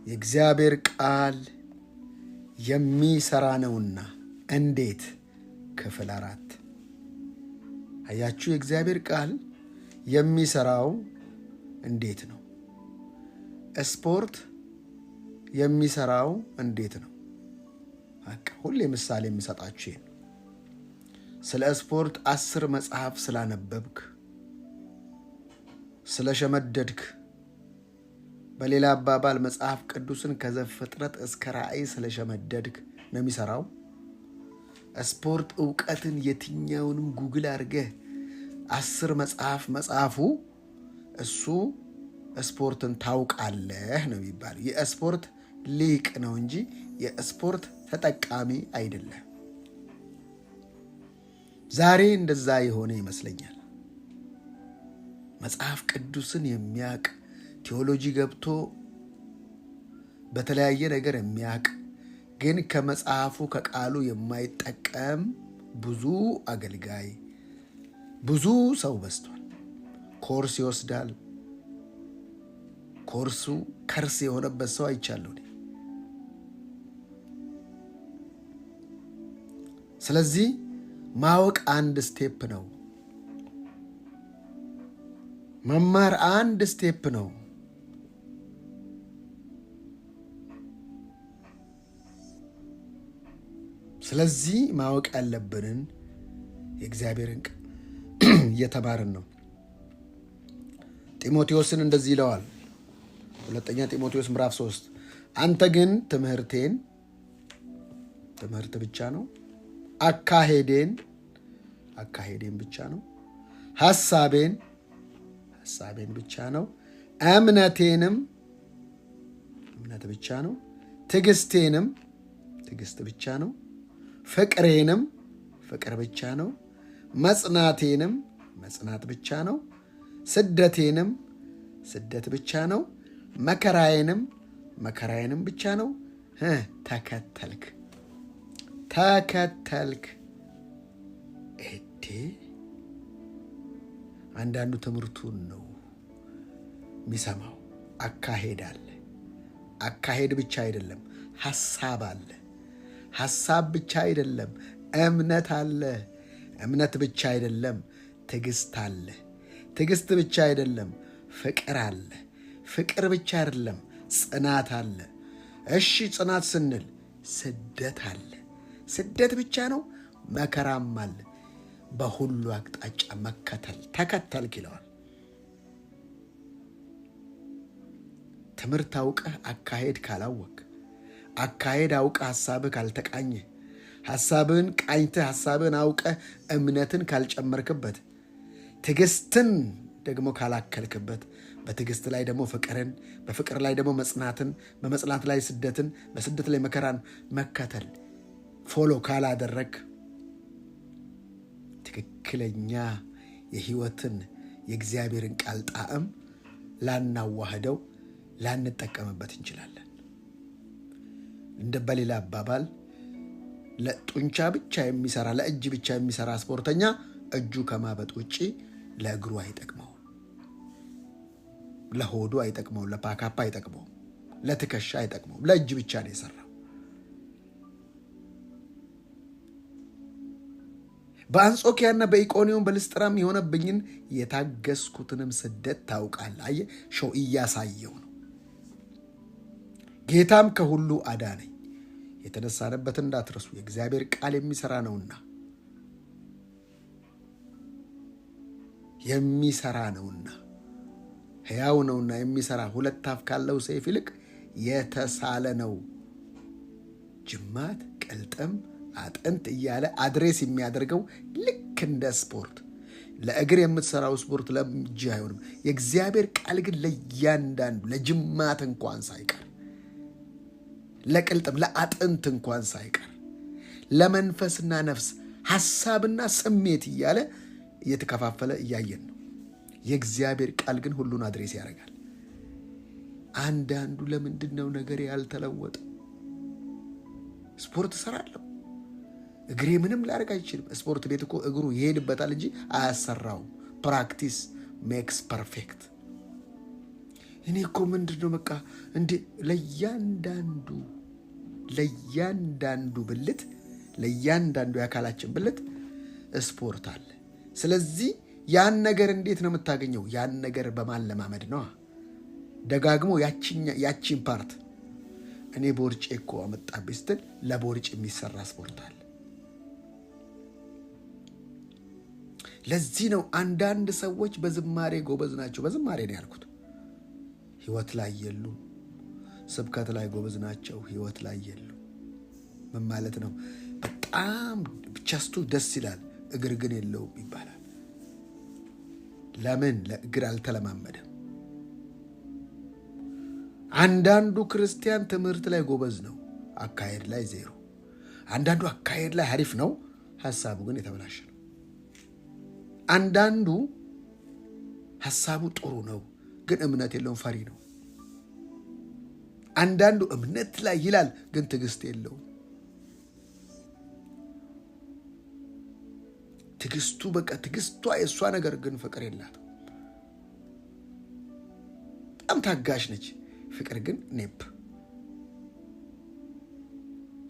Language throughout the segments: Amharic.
የእግዚአብሔር ቃል የሚሰራ ነውና እንዴት? ክፍል 4 አያችሁ። የእግዚአብሔር ቃል የሚሰራው እንዴት ነው? ስፖርት የሚሰራው እንዴት ነው? ሁሌ ምሳሌ የምሰጣችሁ ይሄን። ስለ ስፖርት 10 መጽሐፍ ስላነበብክ ስለሸመደድክ፣ በሌላ አባባል መጽሐፍ ቅዱስን ከዘፍጥረት እስከ ራእይ ስለሸመደድክ ነው የሚሰራው። ስፖርት ዕውቀትን የትኛውንም ጉግል አድርገህ 10 መጽሐፉ እሱ ስፖርትን ታውቃለህ ነው የሚባል። የስፖርት ሊቅ ነው እንጂ የስፖርት ተጠቃሚ አይደለም። ዛሬ እንደዛ የሆነ ይመስለኛል። መጽሐፍ ቅዱስን የሚያውቅ ቴዎሎጂ ገብቶ በተለያየ ነገር የሚያውቅ ግን ከመጽሐፉ ከቃሉ የማይጠቀም ብዙ አገልጋይ፣ ብዙ ሰው በዝቷል። ኮርስ ይወስዳል። ኮርሱ ከርስ የሆነበት ሰው አይቻለሁ። ስለዚህ ማወቅ አንድ ስቴፕ ነው። መማር አንድ ስቴፕ ነው። ስለዚህ ማወቅ ያለብንን የእግዚአብሔርን እየተማርን ነው። ጢሞቴዎስን እንደዚህ ይለዋል። 2 ጢሞቴዎስ ምዕራፍ 3 አንተ ግን ትምህርት ብቻ ነው፣ አካሄዴን ብቻ ነው፣ ሐሳቤን ብቻ ነው፣ እምነት ብቻ ነው፣ ትዕግስት ብቻ ነው፣ ፍቅር ብቻ ነው፣ መጽናት ብቻ ነው፣ ስደት ብቻ ነው፣ መከራዬንም ብቻ ነው። ተከተልክ። አንዳንዱ ትምህርቱን ነው የሚሰማው። አካሄድ አለ። አካሄድ ብቻ አይደለም፣ ሐሳብ አለ። ሐሳብ ብቻ አይደለም፣ እምነት አለ። እምነት ብቻ አይደለም፣ ትዕግስት አለ። ትዕግስት ብቻ አይደለም፣ ፍቅር አለ። ፍቅር ብቻ አይደለም፣ ጽናት አለ። እሺ፣ ጽናት ስንል ስደት አለ። ስደት ብቻ ነው፣ መከራም አለ። በሁሉ አቅጣጫ ተከተልክ ይለዋል። ትምህርት አውቀህ አካሄድ ካላወቅ፣ አካሄድ አውቀህ ሐሳብህ ካልተቃኘ፣ ሐሳብህን ቃኝተህ ሐሳብህን አውቀህ እምነትን ካልጨመርክበት፣ ትዕግስትን ደግሞ ካላከልክበት፣ በትዕግስት ላይ ደግሞ ፍቅርን፣ በፍቅር ላይ ደግሞ መጽናትን፣ በመጽናት ላይ ስደትን፣ በስደት ላይ መከራን መከተል ፎሎ ካላደረግ፣ ትክክለኛ የሕይወትን የእግዚአብሔርን ቃል ጣዕም ላናዋህደው ላንጠቀምበት እንችላለን። በሌላ አባባል ለጡንቻ ብቻ የሚሰራ ለእጅ ብቻ የሚሰራ ስፖርተኛ እጁ ከማበጥ ውጪ ለእግሩ አይጠቅመውም፣ ለሆዱ አይጠቅመውም፣ ለፓካፓ አይጠቅመውም፣ ለትከሻ አይጠቅመውም። ለእጅ ብቻ ነው የሰራው። በአንጾኪያና በኢቆንዮን በልስጥራም የሆነብኝን የታገስኩትንም ስደት ታውቃለህ። አየህ፣ ሾው እያሳየው ነው። ጌታም ከሁሉ አዳነኝ። የተነሳንበትን እንዳትረሱ፣ የእግዚአብሔር ቃል የሚሰራ ነውና ሕያው ነውና የሚሰራ 2 አፍ ካለው ሰይፍ ይልቅ የተሳለ ነው፣ ጅማት፣ ቅልጥም፣ አጥንት እያለ አድሬስ የሚያደርገው ልክ እንደ ስፖርት። ለእግር የምትሰራው ስፖርት ለእጅ አይሆንም። የእግዚአብሔር ቃል ግን ለእያንዳንዱ ለጅማት እንኳን ሳይቀር፣ ለቅልጥም ለአጥንት እንኳን ሳይቀር፣ ለመንፈስና ነፍስ ሐሳብና ስሜት እያለ እየተከፋፈለ እያየን ነው። የእግዚአብሔር ቃል ግን ሁሉን አድሬስ ያደርጋል። አንዳንዱ ለምንድን ነው ነገር ያልተለወጠ? ስፖርት እሰራለሁ፣ እግሬ ምንም ላደርግ አይችልም። ስፖርት ቤት እኮ እግሩ ይሄድበታል እንጂ አያሰራውም። ፕራክቲስ ሜክስ ፐርፌክት። እኔ እኮ ምንድነው በቃ እንዴ ለእያንዳንዱ ብልት ለእያንዳንዱ የአካላችን ብልት ስፖርት አለ። ስለዚህ ያን ነገር እንዴት ነው የምታገኘው? ያን ነገር በማለማመድ ነው። ደጋግሞ ያቺን ፓርት እኔ ቦርጬ እኮ አመጣብኝ ስትል ለቦርጭ የሚሰራ ስፖርት አለ። ለዚህ ነው አንዳንድ ሰዎች በዝማሬ ጎበዝ ናቸው። በዝማሬ ነው ያልኩት። ህይወት ላይ የሉ። ስብከት ላይ ጎበዝ ናቸው፣ ህይወት ላይ የሉ። ምን ማለት ነው? በጣም ቸስቱ ደስ ይላል፣ እግር ግን የለውም ይባላል። ለምን? ለእግር አልተለማመደም። አንዳንዱ ክርስቲያን ትምህርት ላይ ጎበዝ ነው፣ አካሄድ ላይ ዜሮ። አንዳንዱ አካሄድ ላይ አሪፍ ነው፣ ሀሳቡ ግን የተበላሸ ነው። አንዳንዱ ሀሳቡ ጥሩ ነው፣ ግን እምነት የለውም፣ ፈሪ ነው። አንዳንዱ እምነት ላይ ይላል፣ ግን ትዕግስት የለውም። ትዕግስቱ በቃ ትዕግስቷ የእሷ ነገር ግን ፍቅር የላትም። በጣም ታጋሽ ነች፣ ፍቅር ግን ኔፕ።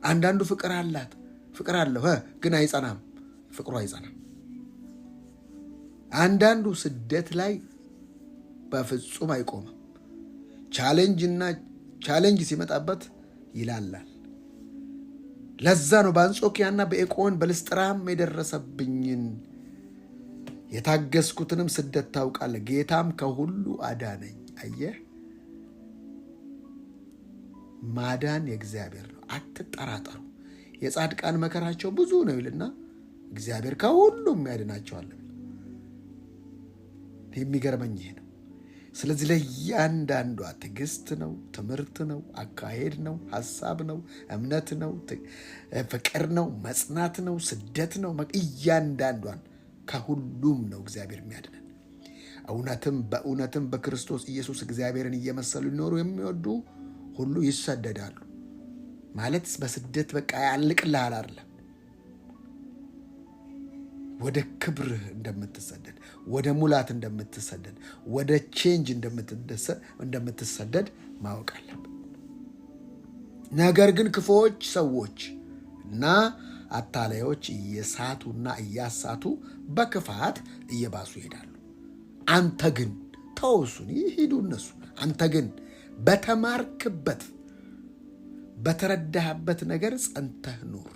አንዳንዱ ፍቅር አላት፣ ፍቅር አለው ግን አይጸናም፣ ፍቅሩ አይጸናም። አንዳንዱ ስደት ላይ በፍጹም አይቆምም። ቻሌንጅ ሲመጣበት ይላላል። ለዛ ነው በአንጾኪያና በኢቆን በልስጥራም የደረሰብኝን የታገስኩትንም ስደት ታውቃለህ፣ ጌታም ከሁሉ አዳነኝ። አየህ፣ ማዳን የእግዚአብሔር ነው፣ አትጠራጠሩ። የጻድቃን መከራቸው ብዙ ነው ይልና እግዚአብሔር ከሁሉም ያድናቸዋል። የሚገርመኝ ይሄ ነው። ስለዚህ ለእያንዳንዷ ትዕግስት ነው፣ ትምህርት ነው፣ አካሄድ ነው፣ ሀሳብ ነው፣ እምነት ነው፣ ፍቅር ነው፣ መጽናት ነው፣ ስደት ነው። እያንዳንዷን ከሁሉም ነው እግዚአብሔር የሚያድነን። በእውነትም በክርስቶስ ኢየሱስ እግዚአብሔርን እየመሰሉ ሊኖሩ የሚወዱ ሁሉ ይሰደዳሉ። ማለት በስደት በቃ ያልቅልሃል አይደለም። ወደ ክብርህ እንደምትሰደድ፣ ወደ ሙላት እንደምትሰደድ፣ ወደ ቼንጅ እንደምትሰደድ ማወቅ አለብን። ነገር ግን ክፉዎች ሰዎች እና አታላዮች እየሳቱና እያሳቱ በክፋት እየባሱ ይሄዳሉ። አንተ ግን ተወሱን ይሄዱ እነሱ። አንተ ግን በተማርክበት በተረዳህበት ነገር ጸንተህ ኑር።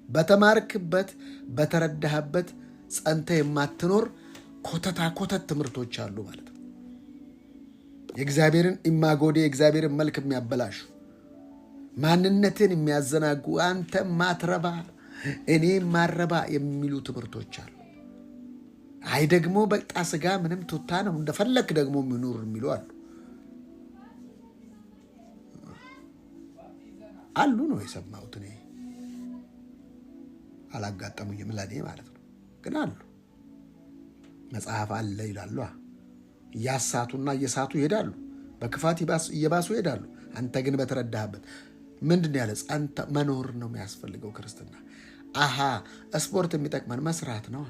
በተማርክበት በተረዳህበት ጸንተህ የማትኖር ኮተት ትምህርቶች አሉ ማለት ነው። የእግዚአብሔርን ኢማጎዴ የእግዚአብሔርን መልክ የሚያበላሹ ማንነትን የሚያዘናጉ አንተ ማትረባ እኔ ማረባ የሚሉ ትምህርቶች አሉ። አይ ደግሞ በቃ ስጋ ምንም ቱታ ነው እንደፈለክ ደግሞ ምኑር የሚሉ አሉ ነው የሰማሁት። እኔ አላጋጠሙኝም ለእኔ ማለት ነው፣ ግን አሉ። መጽሐፍ አለ ይላሉ። እያሳቱና እየሳቱ ይሄዳሉ፣ በክፋት እየባሱ ይሄዳሉ። አንተ ግን በተረዳህበት ምንድን ያለ ጸንተ መኖር ነው የሚያስፈልገው ክርስትና። ስፖርት የሚጠቅመን መስራት ነው።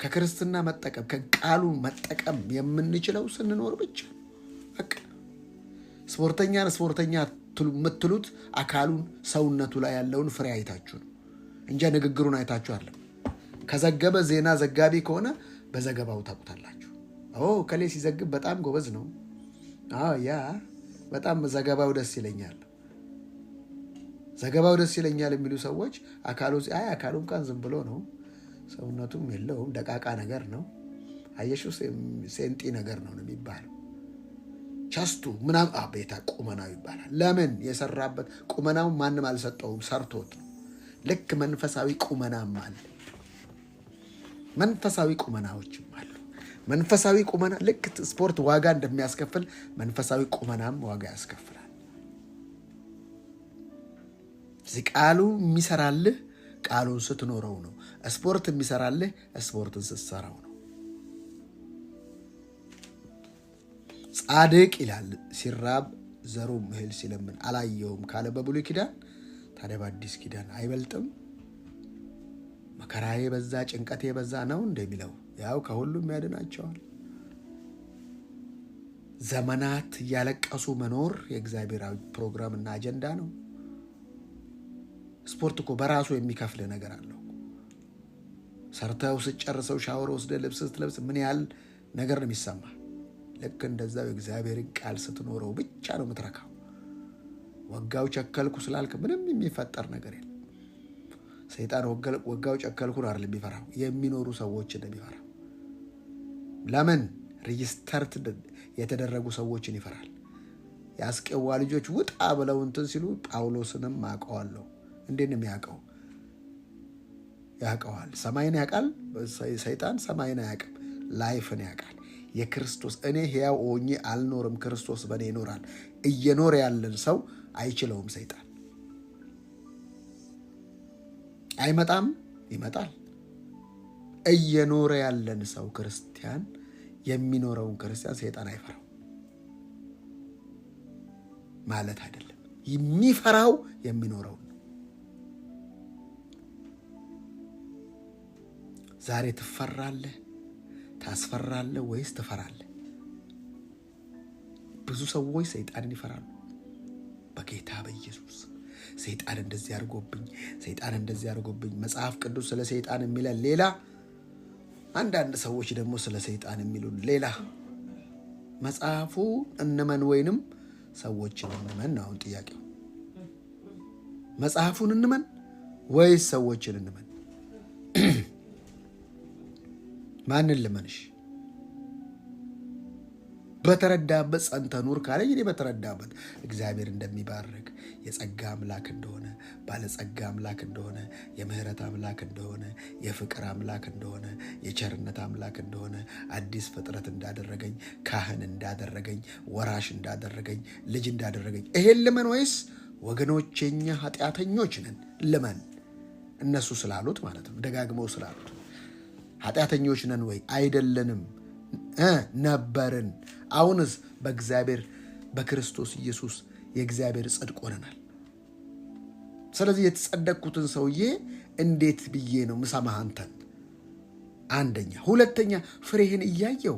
ከክርስትና መጠቀም ከቃሉ መጠቀም የምንችለው ስንኖር ብቻ። በቃ ስፖርተኛ የምትሉት አካሉን ሰውነቱ ላይ ያለውን ፍሬ አይታችሁ ነው እንጂ ንግግሩን አይታችሁ አለ። ከዘገበ ዜና ዘጋቢ ከሆነ በዘገባው ታውቁታላችሁ። ከሌ ሲዘግብ በጣም ጎበዝ ነው፣ ያ በጣም ዘገባው ደስ ይለኛል፣ ዘገባው ደስ ይለኛል የሚሉ ሰዎች አካሉ እንኳን ዝም ብሎ ነው፣ ሰውነቱም የለውም፣ ደቃቃ ነገር ነው፣ አየሽው ሴንጢ ነገር ነው የሚባለው። ቸስቱ ምናምን ቤታ ቁመናው ይባላል። ለምን? የሰራበት ቁመናው ማንም አልሰጠውም፣ ሰርቶት ነው። ልክ መንፈሳዊ ቁመናም አለ፣ መንፈሳዊ ቁመናዎችም አሉ። መንፈሳዊ ቁመና ልክ ስፖርት ዋጋ እንደሚያስከፍል መንፈሳዊ ቁመናም ዋጋ ያስከፍላል። እዚህ ቃሉ የሚሰራልህ ቃሉን ስትኖረው ነው። ስፖርት የሚሰራልህ ስፖርትን ስትሰራው ነው። ጻድቅ ይላል ሲራብ ዘሩም እህል ሲለምን አላየውም ካለ በብሉይ ኪዳን፣ ታዲያ በአዲስ ኪዳን አይበልጥም? መከራዬ በዛ ጭንቀቴ በዛ ነው እንደሚለው ያው ከሁሉም ያድናቸዋል። ዘመናት እያለቀሱ መኖር የእግዚአብሔራዊ ፕሮግራምና አጀንዳ ነው። ስፖርት እኮ በራሱ የሚከፍል ነገር አለው። ሰርተው ስጨርሰው ሻወር ወስደህ ልብስ ስትለብስ ምን ያህል ነገር ነው የሚሰማ። ልክ እንደዛው የእግዚአብሔርን ቃል ስትኖረው ብቻ ነው የምትረካው። ወጋው ቸከልኩ ስላልክ ምንም የሚፈጠር ነገር የለም። ሰይጣን ወጋው ቸከልኩ አይደል የሚፈራው፣ የሚኖሩ ሰዎችን ነው የሚፈራው። ለምን? ሬጂስተርድ የተደረጉ ሰዎችን ይፈራል። የአስቄዋ ልጆች ውጣ ብለው እንትን ሲሉ ጳውሎስንም አውቀዋለሁ። እንዴት ነው የሚያውቀው? ያውቀዋል። ሰማይን ያውቃል። ሰይጣን ሰማይን አያውቅም፣ ላይፍን ያውቃል። የክርስቶስ እኔ ሕያው ሆኜ አልኖርም፣ ክርስቶስ በእኔ ይኖራል። እየኖረ ያለን ሰው አይችለውም ሰይጣን። አይመጣም፣ ይመጣል። እየኖረ ያለን ሰው ክርስቲያን፣ የሚኖረውን ክርስቲያን ሰይጣን አይፈራው ማለት አይደለም። የሚፈራው የሚኖረው ነው። ዛሬ ትፈራለህ፣ ታስፈራለህ ወይስ ትፈራለህ? ብዙ ሰዎች ሰይጣንን ይፈራሉ። በጌታ በኢየሱስ ሰይጣን እንደዚህ አድርጎብኝ፣ ሰይጣን እንደዚህ አድርጎብኝ። መጽሐፍ ቅዱስ ስለ ሰይጣን የሚለን ሌላ፣ አንዳንድ ሰዎች ደግሞ ስለ ሰይጣን የሚሉን ሌላ። መጽሐፉ እንመን ወይንም ሰዎችን እንመን ነው አሁን ጥያቄው። መጽሐፉን እንመን ወይስ ሰዎችን እንመን? ማንን ልመንሽ? በተረዳበት ጸንተህ ኑር ካለኝ እኔ በተረዳበት እግዚአብሔር እንደሚባርክ፣ የጸጋ አምላክ እንደሆነ፣ ባለጸጋ አምላክ እንደሆነ፣ የምህረት አምላክ እንደሆነ፣ የፍቅር አምላክ እንደሆነ፣ የቸርነት አምላክ እንደሆነ፣ አዲስ ፍጥረት እንዳደረገኝ፣ ካህን እንዳደረገኝ፣ ወራሽ እንዳደረገኝ፣ ልጅ እንዳደረገኝ ይሄን ልመን ወይስ ወገኖቼ እኛ ኃጢአተኞች ነን ልመን? እነሱ ስላሉት ማለት ነው፣ ደጋግመው ስላሉት። ኃጢአተኞች ነን ወይ? አይደለንም፣ ነበርን። አሁንስ በእግዚአብሔር በክርስቶስ ኢየሱስ የእግዚአብሔር ጽድቅ ሆነናል። ስለዚህ የተጸደቅኩትን ሰውዬ እንዴት ብዬ ነው ምሰማህ አንተን? አንደኛ። ሁለተኛ፣ ፍሬህን እያየው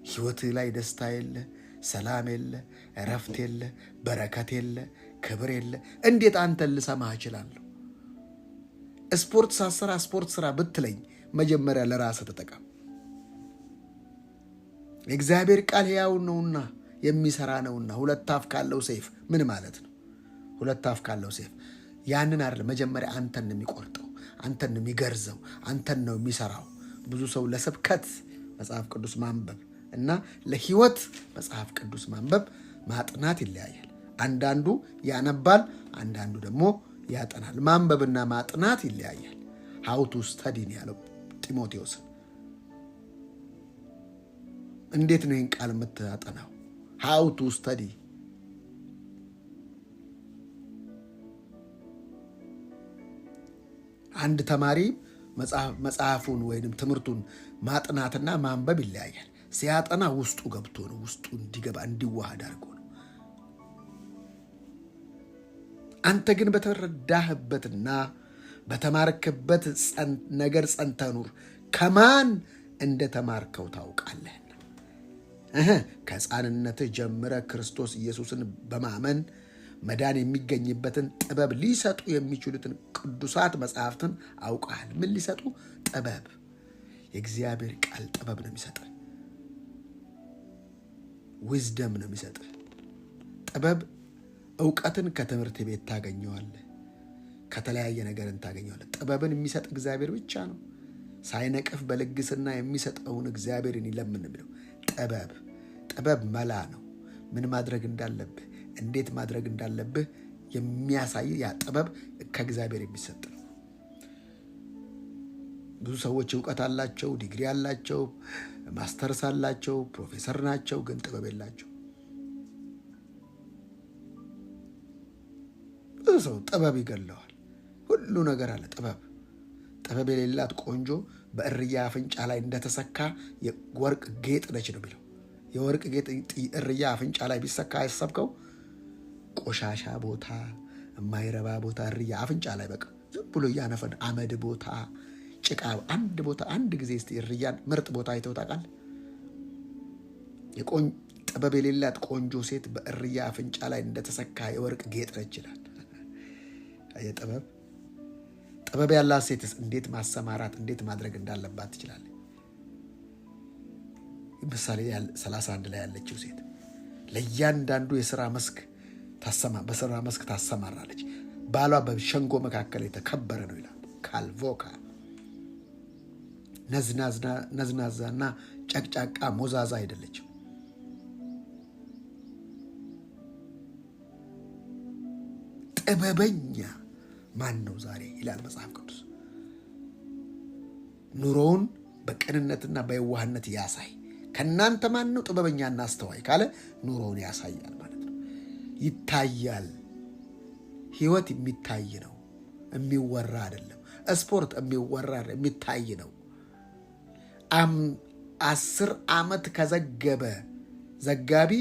ህይወትህ ላይ ደስታ የለ፣ ሰላም የለ፣ እረፍት የለ፣ በረከት የለ፣ ክብር የለ። እንዴት አንተን ልሰማህ እችላለሁ? ስፖርት ሳሰራ ስፖርት ስራ ብትለኝ መጀመሪያ ለራስህ ተጠቀም። የእግዚአብሔር ቃል ሕያው ነውና የሚሰራ ነውና ሁለት አፍ ካለው ሰይፍ ምን ማለት ነው? ሁለት አፍ ካለው ሰይፍ ያንን አይደል መጀመሪያ አንተን ነው የሚቆርጠው፣ አንተን ነው የሚገርዘው፣ አንተን ነው የሚሰራው። ብዙ ሰው ለስብከት መጽሐፍ ቅዱስ ማንበብ እና ለህይወት መጽሐፍ ቅዱስ ማንበብ ማጥናት ይለያያል። አንዳንዱ ያነባል፣ አንዳንዱ ደግሞ ያጠናል። ማንበብና ማጥናት ይለያያል። how to study ያለው ጢሞቴዎስ። እንዴት ነው ይህን ቃል የምታጠናው? how to study አንድ ተማሪ መጽሐፉን ወይንም ትምህርቱን ማጥናትና ማንበብ ይለያያል። ሲያጠና ውስጡ ገብቶ ነው፣ ውስጡ እንዲገባ እንዲዋሃድ አድርጎ ነው። አንተ ግን በተረዳህበትና በተማርክበት ነገር ጸንተህ ኑር። ከማን እንደተማርከው ታውቃለህና። ከሕፃንነትህ ጀምረህ ክርስቶስ ኢየሱስን በማመን መዳን የሚገኝበትን ጥበብ ሊሰጡ የሚችሉትን ቅዱሳት መጽሐፍትን አውቀሃል። ምን ሊሰጡ? ጥበብ። የእግዚአብሔር ቃል ጥበብ ነው የሚሰጥህ። ዊዝደም ነው የሚሰጥህ። ጥበብ እውቀትን ከትምህርት ቤት ታገኘዋለህ፣ ከተለያየ ነገርን ታገኘዋለህ። ጥበብን የሚሰጥ እግዚአብሔር ብቻ ነው። ሳይነቅፍ በልግስና የሚሰጠውን እግዚአብሔርን ይለምን ብለው። ጥበብ መላ ነው። ምን ማድረግ እንዳለብህ፣ እንዴት ማድረግ እንዳለብህ የሚያሳይ ያ ጥበብ ከእግዚአብሔር የሚሰጥ ነው። ብዙ ሰዎች እውቀት አላቸው፣ ዲግሪ አላቸው፣ ማስተርስ አላቸው፣ ፕሮፌሰር ናቸው፣ ግን ጥበብ የላቸው። ብዙ ሰው ጥበብ ይገለዋል። ሁሉ ነገር አለ። ጥበብ የሌላት ቆንጆ በእርያ አፍንጫ ላይ እንደተሰካ የወርቅ ጌጥ ነች ነው የሚለው። የወርቅ ጌጥ እርያ አፍንጫ ላይ ቢሰካ አይሰብከው? ቆሻሻ ቦታ፣ የማይረባ ቦታ እርያ አፍንጫ ላይ በቃ ዝም ብሎ እያነፈን አመድ ቦታ፣ ጭቃ አንድ ቦታ። አንድ ጊዜ እስቲ እርያን ምርጥ ቦታ አይተው ታውቃለህ? ጥበብ የሌላት ቆንጆ ሴት በእርያ አፍንጫ ላይ እንደተሰካ የወርቅ ጌጥ ነች ይላል። ጥበብ ያላት ሴትስ እንዴት ማሰማራት እንዴት ማድረግ እንዳለባት ትችላለች። ምሳሌ 31 ላይ ያለችው ሴት ለእያንዳንዱ በስራ መስክ ታሰማራለች። ባሏ በሸንጎ መካከል የተከበረ ነው ይላል። ካልቮካ ነዝናዛና ጨቅጫቃ ሞዛዛ አይደለችም። ጥበበኛ ማን ነው ዛሬ ይላል መጽሐፍ ቅዱስ። ኑሮውን በቅንነትና በየዋህነት ያሳይ። ከእናንተ ማን ነው ጥበበኛና አስተዋይ ካለ ኑሮውን ያሳያል ማለት ነው። ይታያል። ህይወት የሚታይ ነው፣ የሚወራ አይደለም። ስፖርት የሚወራ የሚታይ ነው። 10 ዓመት ከዘገበ ዘጋቢ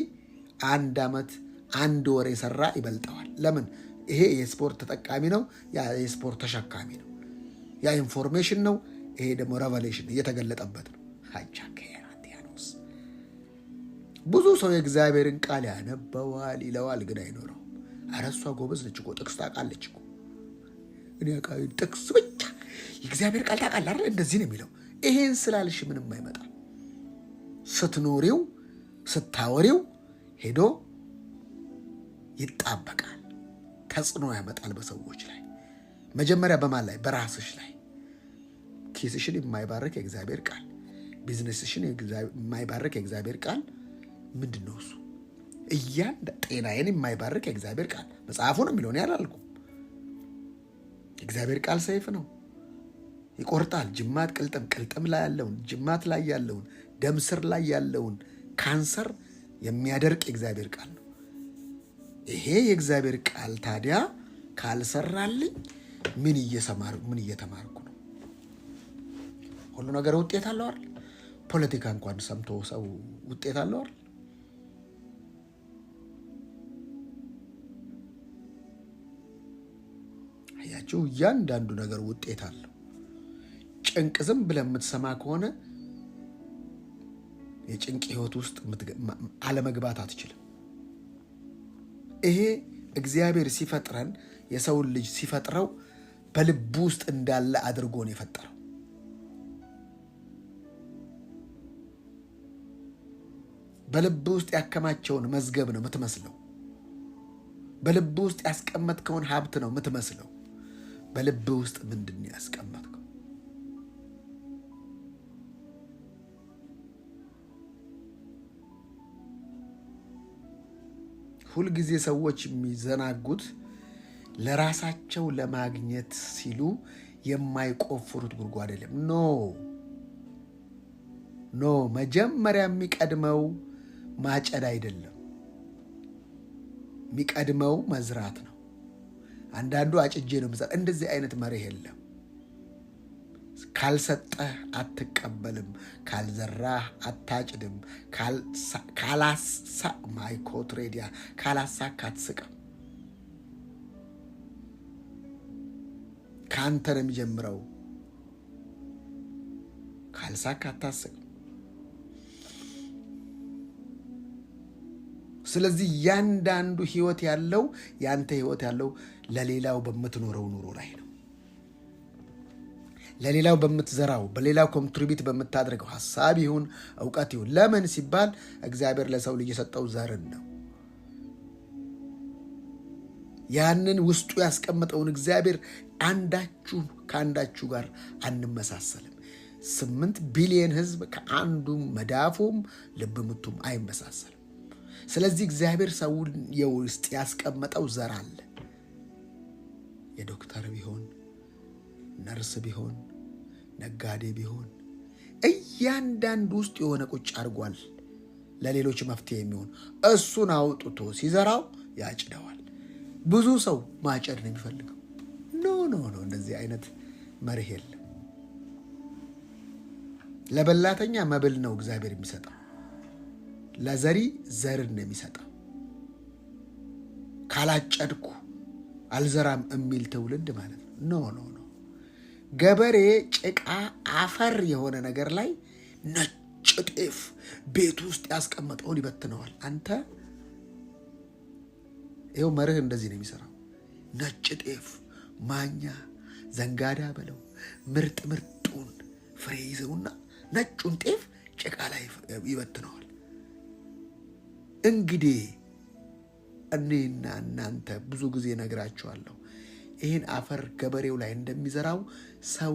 1 ዓመት 1 ወር የሰራ ይበልጠዋል። ለምን? ይሄ የስፖርት ተጠቃሚ ነው፣ ያ የስፖርት ተሸካሚ ነው። ያ ኢንፎርሜሽን ነው፣ ይሄ ደግሞ ሬቨሌሽን እየተገለጠበት ነው። ሀጃከራቲያኖስ ብዙ ሰው የእግዚአብሔርን ቃል ያነበዋል ይለዋል፣ ግን አይኖረው። ኧረ እሷ ጎበዝ ነች እኮ ጥቅስ ታውቃለች እኮ። እኔ ጥቅስ ብቻ የእግዚአብሔር ቃል ታውቃለህ አይደል? እንደዚህ ነው የሚለው። ይሄን ስላልሽ ምንም አይመጣም። ስትኖሪው ስታወሪው ሄዶ ይጣበቃል፣ ተጽዕኖ ያመጣል በሰዎች ላይ። መጀመሪያ በማን ላይ? በራስሽ ላይ። ኪስሽን የማይባርክ የእግዚአብሔር ቃል፣ ቢዝነስሽን የማይባርክ የእግዚአብሔር ቃል ምንድን ነው እሱ? ጤናዬን የማይባርክ የእግዚአብሔር ቃል መጽሐፉ ነው የሚለውን ያላልኩም። የእግዚአብሔር ቃል ሰይፍ ነው፣ ይቆርጣል። ጅማት ቅልጥም ላይ ያለውን ጅማት ላይ ያለውን ደም ስር ላይ ያለውን ካንሰር የሚያደርቅ የእግዚአብሔር ቃል ነው። ይሄ የእግዚአብሔር ቃል ታዲያ ካልሰራልኝ ምን እየተማርኩ ነው? ሁሉ ነገር ውጤት አለው አይደል? ፖለቲካ እንኳን ሰምቶ ሰው ውጤት አለው አይደል? አያችሁ፣ እያንዳንዱ ነገር ውጤት አለው። ጭንቅ ዝም ብለህ የምትሰማ ከሆነ የጭንቅ ህይወት ውስጥ አለመግባት አትችልም። ይሄ እግዚአብሔር ሲፈጥረን የሰውን ልጅ ሲፈጥረው በልቡ ውስጥ እንዳለ አድርጎ ነው የፈጠረው። በልብ ውስጥ ያከማቸውን መዝገብ ነው የምትመስለው። በልብ ውስጥ ያስቀመጥከውን ሀብት ነው የምትመስለው። በልብ ውስጥ ምንድን ነው ያስቀመጥከው? ሁልጊዜ ሰዎች የሚዘናጉት ለራሳቸው ለማግኘት ሲሉ የማይቆፍሩት ጉድጓድ የለም። ኖ መጀመሪያ የሚቀድመው ማጨድ አይደለም፣ የሚቀድመው መዝራት ነው። አንዳንዱ አጭጄ ነው ምዘራ። እንደዚህ አይነት መርህ የለም። ካልሰጠህ አትቀበልም፣ ካልዘራህ አታጭድም፣ ማይኮትሬዲያ ካላሳካ አትስቅም። ከአንተ ነው የሚጀምረው። ካልሳካ አታስቅም። ስለዚህ ያንዳንዱ ህይወት ያለው ያንተ ህይወት ያለው ለሌላው በምትኖረው ኑሮ ላይ ነው። ለሌላው በምትዘራው በሌላው ኮንትሪቢዩት በምታደርገው ሐሳብ ይሁን ዕውቀት ይሁን። ለምን ሲባል እግዚአብሔር ለሰው ልጅ የሰጠው ዘርን ነው። ያንን ውስጡ ያስቀመጠውን እግዚአብሔር አንዳችሁ ከአንዳችሁ ጋር አንመሳሰልም። 8 ቢሊዮን ህዝብ ከአንዱ መዳፉም ልብ ምቱም አይመሳሰልም። ስለዚህ እግዚአብሔር ሰውን የውስጥ ያስቀመጠው ዘር አለ። የዶክተር ቢሆን ነርስ ቢሆን ነጋዴ ቢሆን እያንዳንዱ ውስጥ የሆነ ቁጭ አድርጓል ለሌሎች መፍትሄ የሚሆን እሱን አውጥቶ ሲዘራው ያጭደዋል። ብዙ ሰው ማጨድ ነው የሚፈልገው። ኖ እንደዚህ አይነት መርህ የለም። ለበላተኛ መብል ነው እግዚአብሔር የሚሰጠው፣ ለዘሪ ዘርን ነው የሚሰጠው። ካላጨድኩ አልዘራም የሚል ትውልድ ማለት ነው። ኖ ገበሬ ጭቃ አፈር የሆነ ነገር ላይ ነጭ ነጭ ጤፍ ቤት ውስጥ ያስቀመጠውን ይበትነዋል። አንተ ይኸው መርህ እንደዚህ ነው የሚሰራው። ነጭ ጤፍ ማኛ ዘንጋዳ በለው ምርጥ ምርጡን ፍሬ ይዘውና ነጩን ጤፍ ጭቃ ላይ ይበትነዋል። እንግዲህ እኔና እናንተ ብዙ ጊዜ ነግራችኋለሁ፣ ይህን አፈር ገበሬው ላይ እንደሚዘራው ሰው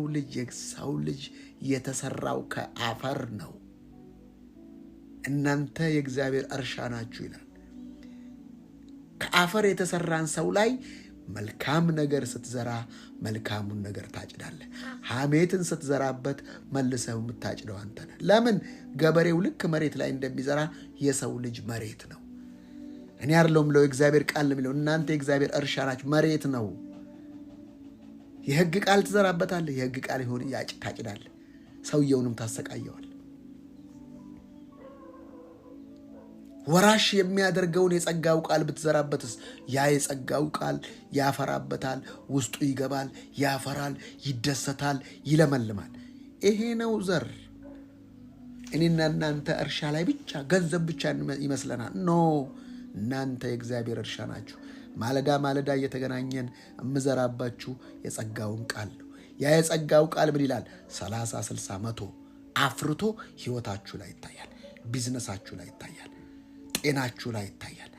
ልጅ የተሰራው ከአፈር ነው። እናንተ የእግዚአብሔር እርሻ ናችሁ ይላል። ከአፈር የተሰራን ሰው ላይ መልካም ነገር ስትዘራ መልካሙን ነገር ታጭዳለህ። ሐሜትን ስትዘራበት መልሰው የምታጭደው አንተ ነህ። ለምን? ገበሬው ልክ መሬት ላይ እንደሚዘራ የሰው ልጅ መሬት ነው። እኔ አይደለሁም ብለው እግዚአብሔር ቃል የሚለው እናንተ የእግዚአብሔር እርሻ ናችሁ። መሬት ነው። የሕግ ቃል ትዘራበታለህ፣ የሕግ ቃል ይሆን ታጭዳለህ። ሰውየውንም ታሰቃየዋል። ወራሽ የሚያደርገውን የጸጋው ቃል ብትዘራበትስ ያ የጸጋው ቃል ያፈራበታል፣ ውስጡ ይገባል፣ ያፈራል፣ ይደሰታል፣ ይለመልማል። ይሄ ነው ዘር። እኔና እናንተ እርሻ ላይ ብቻ ገንዘብ ብቻ ይመስለናል። ኖ፣ እናንተ የእግዚአብሔር እርሻ ናችሁ። ማለዳ ማለዳ እየተገናኘን እምዘራባችሁ የጸጋውን ቃል ነው። ያ የጸጋው ቃል ምን ይላል? 30፣ 60፣ 100 አፍርቶ ህይወታችሁ ላይ ይታያል፣ ቢዝነሳችሁ ላይ ይታያል፣ ጤናችሁ ላይ ይታያል፣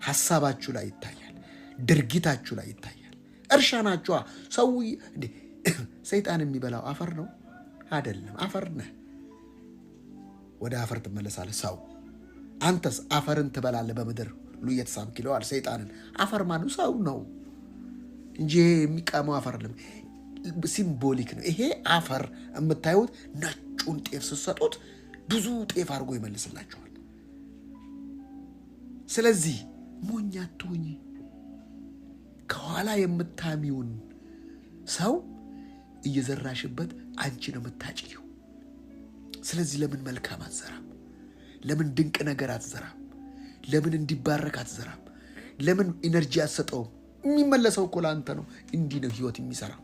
ሐሳባችሁ ላይ ይታያል፣ ድርጊታችሁ ላይ ይታያል። እርሻ ናችኋ። ሰው ሰይጣን የሚበላው አፈር ነው አይደለም? አፈር ነህ፣ ወደ አፈር ትመለሳለህ። ሰው አንተስ አፈርን ትበላለህ በምድር ሁሉ እየተሳብክ ይለዋል ሰይጣንን። አፈር ማኑ ሰው ነው እንጂ የሚቃመው አፈር አይደለም። ሲምቦሊክ ነው ይሄ አፈር። የምታዩት ነጩን ጤፍ ስትሰጡት ብዙ ጤፍ አድርጎ ይመልስላችኋል። ስለዚህ ሞኝ አትሁኝ። ከኋላ የምታሚውን ሰው እየዘራሽበት አንቺ ነው የምታጭጂው። ስለዚህ ለምን መልካም አትዘራም? ለምን ድንቅ ነገር አትዘራም? ለምን እንዲባረክ አትዘራም? ለምን ኢነርጂ አትሰጠውም? የሚመለሰው እኮ ለአንተ ነው። እንዲህ ነው ህይወት የሚሰራው።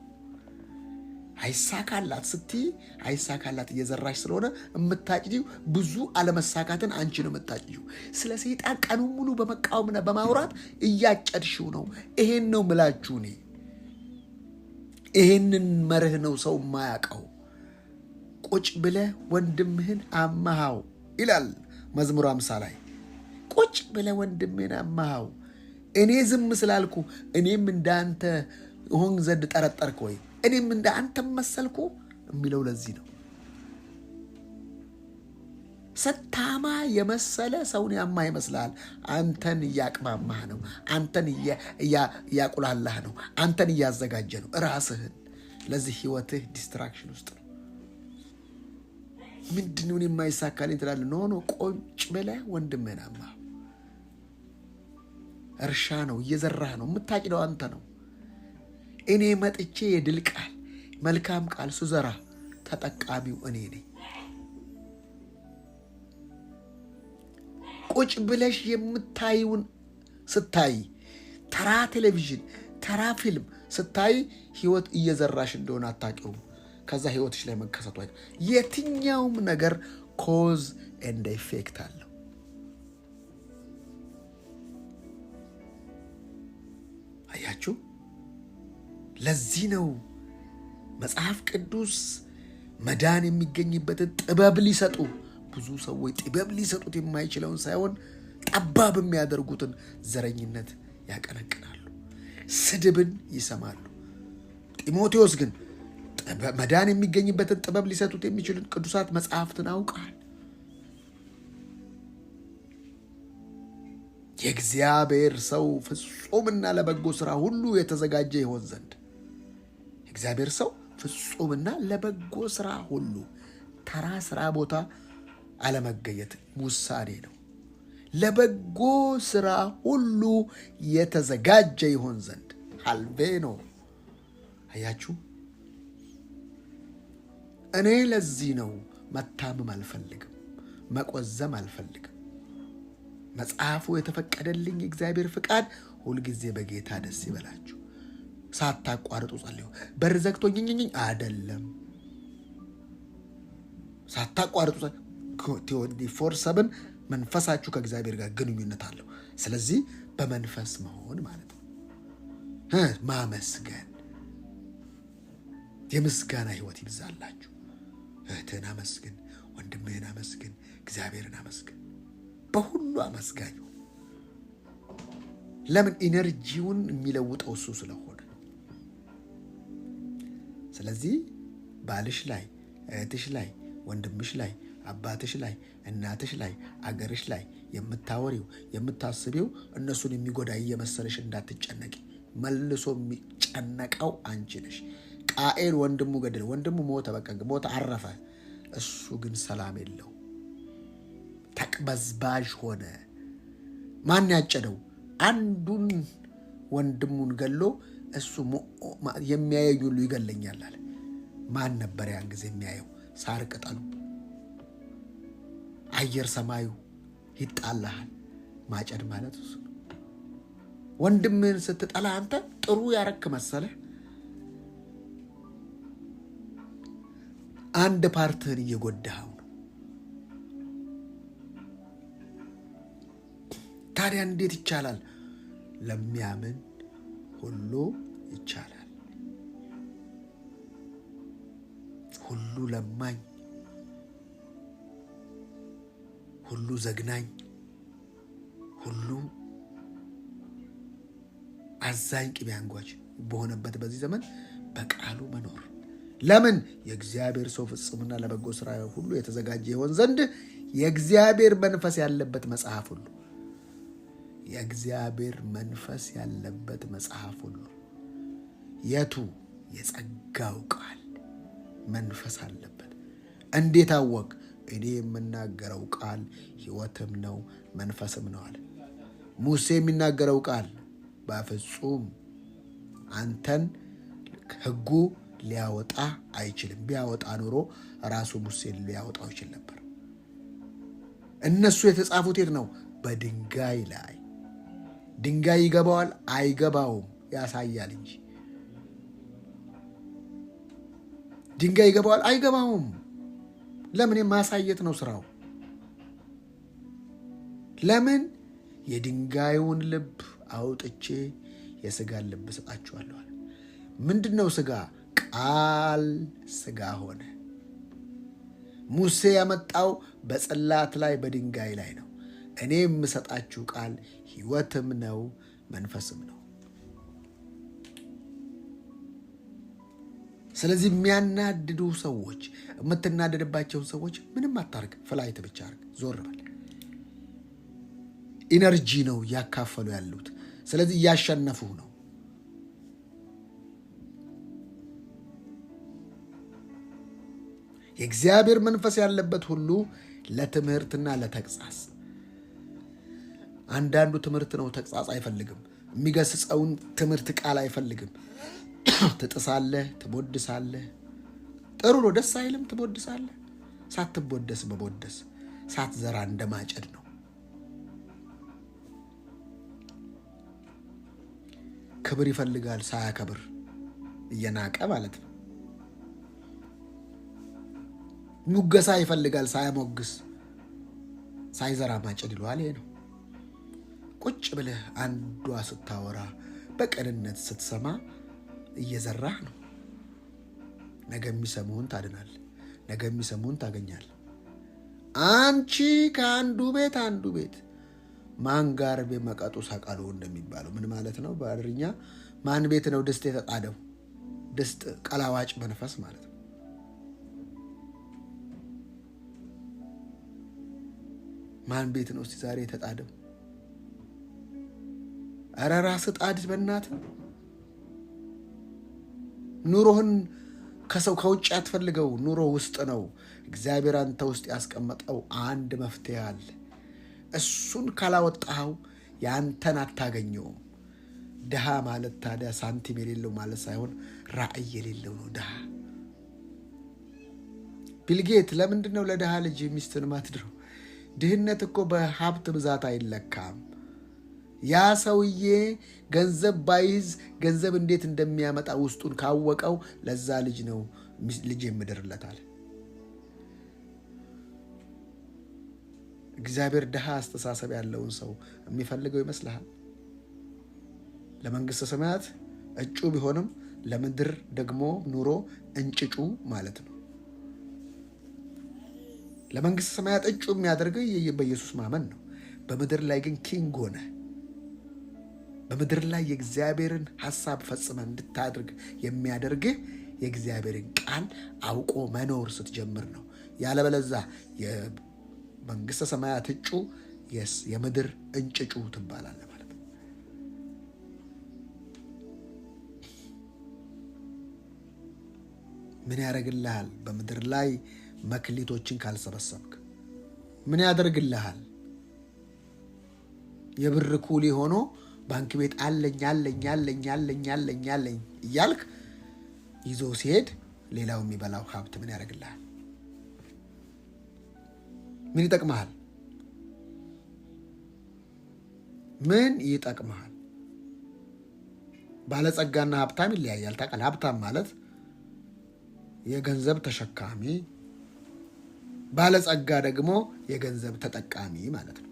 አይሳካላት ስትይ አይሳካላት እየዘራሽ ስለሆነ የምታጭጂው ብዙ አለመሳካትን አንቺ ነው የምታጭጂው። ስለ ሰይጣን ቀኑን ሙሉ በመቃወምና በማውራት እያጨድሽው ነው። ይሄን ነው ምላችሁ። እኔ ይሄንን መርህ ነው ሰው የማያውቀው። ቁጭ ብለህ ወንድምህን አማሃው ይላል መዝሙር 50 ላይ። ቁጭ ብለህ ወንድምህን አማሃው። እኔ ዝም ስላልኩ እኔም እንዳንተ ሆን ዘንድ ጠረጠርክ ወይ? እኔም እንደ አንተ መሰልኩ የሚለው ለዚህ ነው። ስታማ የመሰለ ሰውን ያማ ይመስላል። አንተን እያቅማማህ ነው። አንተን እያቁላላህ ነው። አንተን እያዘጋጀ ነው ራስህን። ለዚህ ህይወትህ ዲስትራክሽን ውስጥ ነው። ምንድነው የማይሳካልኝ ትላለህ? ኖ ቆጭ ብለህ ወንድምህን አማህ። እርሻ ነው፣ እየዘራህ ነው። የምታጭደው አንተ ነው። እኔ መጥቼ የድል ቃል መልካም ቃል ስዘራ ተጠቃሚው እኔ ነኝ። ቁጭ ብለሽ የምታዩን ስታይ፣ ተራ ቴሌቪዥን፣ ተራ ፊልም ስታይ ህይወት እየዘራሽ እንደሆነ አታውቂውም። ከዛ ህይወትሽ ላይ መከሰቱ የትኛውም ነገር ኮዝ ኤንድ ኢፌክት አለው። አያችሁ? ለዚህ ነው መጽሐፍ ቅዱስ መዳን የሚገኝበትን ጥበብ ሊሰጡ ብዙ ሰዎች ጥበብ ሊሰጡት የማይችለውን ሳይሆን ጠባብ የሚያደርጉትን ዘረኝነት ያቀነቅናሉ፣ ስድብን ይሰማሉ። ጢሞቴዎስ ግን መዳን የሚገኝበትን ጥበብ ሊሰጡት የሚችሉን ቅዱሳት መጽሐፍትን አውቃል። የእግዚአብሔር ሰው ፍጹምና ለበጎ ሥራ ሁሉ የተዘጋጀ ይሆን ዘንድ እግዚአብሔር ሰው ፍጹምና ለበጎ ሥራ ሁሉ ተራ ሥራ ቦታ አለመገኘት ውሳኔ ነው። ለበጎ ሥራ ሁሉ የተዘጋጀ ይሆን ዘንድ ሃልቬኖ። አያችሁ? እኔ ለዚህ ነው መታመም አልፈልግም፣ መቆዘም አልፈልግም። መጽሐፉ የተፈቀደልኝ እግዚአብሔር ፍቃድ ሁልጊዜ በጌታ ደስ ይበላችሁ። ሳታቋርጡ ጸልዩ። በር ዘግቶኝ አይደለም። ሳታቋርጡ 24/7 መንፈሳችሁ ከእግዚአብሔር ጋር ግንኙነት አለው። ስለዚህ በመንፈስ መሆን ማለት ነው። ማመስገን፣ የምስጋና ህይወት ይብዛላችሁ። እህትህን አመስግን፣ ወንድምህን አመስግን፣ እግዚአብሔርን አመስግን። በሁሉ አመስጋኝ። ለምን? ኢነርጂውን የሚለውጠው እሱ ስለሆነ። ስለዚህ ባልሽ ላይ፣ እህትሽ ላይ፣ ወንድምሽ ላይ፣ አባትሽ ላይ፣ እናትሽ ላይ፣ አገርሽ ላይ የምታወሪው የምታስቢው እነሱን የሚጎዳ እየመሰለሽ እንዳትጨነቂ። መልሶ የሚጨነቀው አንቺ ነሽ። ቃኤል ወንድሙ ገደለ። ወንድሙ ሞተ፣ በቃ ሞተ፣ አረፈ። እሱ ግን ሰላም የለው፣ ተቅበዝባዥ ሆነ። ማን ያጨደው? አንዱን ወንድሙን ገሎ እሱ የሚያየኝ ሁሉ ይገለኛል አለ። ማን ነበር ያን ጊዜ የሚያየው? ሳር ቅጠሉ፣ አየር ሰማዩ ይጣላሃል። ማጨድ ማለት እሱ ነው። ወንድምህን ስትጠላ አንተ ጥሩ ያረክ መሰለህ? አንድ ፓርትህን እየጎዳኸው ነው። ታዲያ እንዴት ይቻላል? ለሚያምን ሁሉ ይቻላል። ሁሉ ለማኝ፣ ሁሉ ዘግናኝ፣ ሁሉ አዛኝ ቅቤ አንጓች በሆነበት በዚህ ዘመን በቃሉ መኖር። ለምን? የእግዚአብሔር ሰው ፍጹምና ለበጎ ስራ ሁሉ የተዘጋጀ ይሆን ዘንድ የእግዚአብሔር መንፈስ ያለበት መጽሐፍ ሁሉ፣ የእግዚአብሔር መንፈስ ያለበት መጽሐፍ ሁሉ የቱ? የጸጋው ቃል መንፈስ አለበት። እንዴት አወቅ? እኔ የምናገረው ቃል ሕይወትም ነው መንፈስም ነው አለ። ሙሴ የሚናገረው ቃል በፍጹም አንተን ሕጉ ሊያወጣ አይችልም። ቢያወጣ ኑሮ ራሱ ሙሴን ሊያወጣው ይችል ነበር። እነሱ የተጻፉት የት ነው? በድንጋይ ላይ። ድንጋይ ይገባዋል አይገባውም ያሳያል እንጂ። ድንጋይ ይገባዋል አይገባውም። ለምን? የማሳየት ነው ስራው። ለምን? የድንጋዩን ልብ አውጥቼ የስጋን ልብ ሰጣችኋለሁ። ምንድነው ስጋ? ቃል ስጋ ሆነ። ሙሴ ያመጣው በጽላት ላይ በድንጋይ ላይ ነው። እኔ የምሰጣችሁ ቃል ሕይወትም ነው መንፈስም ነው። ስለዚህ የሚያናድዱ ሰዎች፣ የምትናደድባቸውን ሰዎች ምንም አታርግ፣ ፍላይት ብቻ አርግ፣ ዞር በል። ኢነርጂ ነው እያካፈሉ ያሉት። ስለዚህ እያሸነፉ ነው። የእግዚአብሔር መንፈስ ያለበት ሁሉ ለትምህርትና ለተግሣጽ። አንዳንዱ ትምህርት ነው፣ ተግሣጽ አይፈልግም። የሚገስጸውን ትምህርት ቃል አይፈልግም። ትጥሳለህ፣ ትቦድሳለህ። ጥሩ ነው፣ ደስ አይልም? ትቦድሳለህ። ሳትቦደስ በቦደስ ሳትዘራ እንደማጨድ ነው። ክብር ይፈልጋል ሳያከብር እየናቀ ማለት ነው። ሙገሳ ይፈልጋል ሳያሞግስ ሳይዘራ ማጨድ ይለዋል። ይሄ ነው። ቁጭ ብለህ አንዷ ስታወራ በቅንነት ስትሰማ እየዘራህ ነው። ነገ የሚሰሙህን ታድናል። ነገ የሚሰሙህን ታገኛል። አንቺ ከአንዱ ቤት አንዱ ቤት ማን ጋር በመቀጡ ሰቀሉ እንደሚባለው ምን ማለት ነው? በአድርኛ ማን ቤት ነው ድስት የተጣደው? ድስት ቀላዋጭ መንፈስ ማለት ነው። ማን ቤት ነው እስቲ ዛሬ የተጣደው? ኧረ ራስህ ጣድ በእናትህ። ኑሮህን ከሰው ከውጭ አትፈልገው። ኑሮ ውስጥ ነው። እግዚአብሔር አንተ ውስጥ ያስቀመጠው አንድ መፍትሄ አለ። እሱን ካላወጣኸው ያንተን አታገኘውም። ድሃ ማለት ታዲያ ሳንቲም የሌለው ማለት ሳይሆን ራዕይ የሌለው ነው ድሃ። ቢልጌት ለምንድን ነው ለድሃ ልጅ ሚስትን ማትድረው? ድህነት እኮ በሀብት ብዛት አይለካም። ያ ሰውዬ ገንዘብ ባይዝ ገንዘብ እንዴት እንደሚያመጣ ውስጡን ካወቀው ለዛ ልጅ ነው ልጅ የምድርለታል። እግዚአብሔር ድሃ አስተሳሰብ ያለውን ሰው የሚፈልገው ይመስልሃል? ለመንግስተ ሰማያት እጩ ቢሆንም ለምድር ደግሞ ኑሮ እንጭጩ ማለት ነው። ለመንግስተ ሰማያት እጩ የሚያደርገው በኢየሱስ ማመን ነው። በምድር ላይ ግን ኪንግ ሆነ በምድር ላይ የእግዚአብሔርን ሐሳብ ፈጽመ እንድታደርግ የሚያደርግህ የእግዚአብሔርን ቃል አውቆ መኖር ስትጀምር ነው። ያለበለዚያ የመንግስተ ሰማያት እጩ የምድር እንጭጩ ትባላለህ ማለት ነው። ምን ያደርግልሃል? በምድር ላይ መክሊቶችን ካልሰበሰብክ ምን ያደርግልሃል? የብር ኩሊ ሆኖ ባንክ ቤት አለኝ እያልክ ይዞ ሲሄድ ሌላው የሚበላው ሀብት ምን ያደርግልሃል? ምን ይጠቅመሃል? ምን ይጠቅመሃል? ባለጸጋና ሀብታም ይለያያል ታውቃለህ። ሀብታም ማለት የገንዘብ ተሸካሚ፣ ባለጸጋ ደግሞ የገንዘብ ተጠቃሚ ማለት ነው።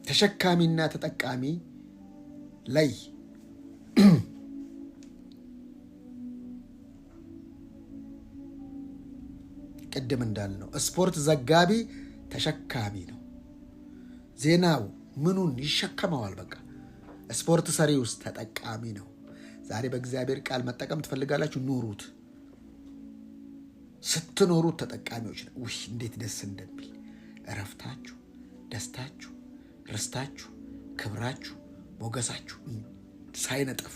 ተሸካሚና ተጠቃሚ ላይ ቅድም እንዳልነው ስፖርት ዘጋቢ ተሸካሚ ነው። ዜናው ምኑን ይሸከመዋል። በቃ ስፖርት ሰሪ ውስጥ ተጠቃሚ ነው። ዛሬ በእግዚአብሔር ቃል መጠቀም ትፈልጋላችሁ? ኑሩት። ስትኖሩት ተጠቃሚዎች ነው። ውይ እንዴት ደስ እንደሚል! እረፍታችሁ፣ ደስታችሁ፣ ርስታችሁ፣ ክብራችሁ፣ ሞገሳችሁ ሳይነጠፍ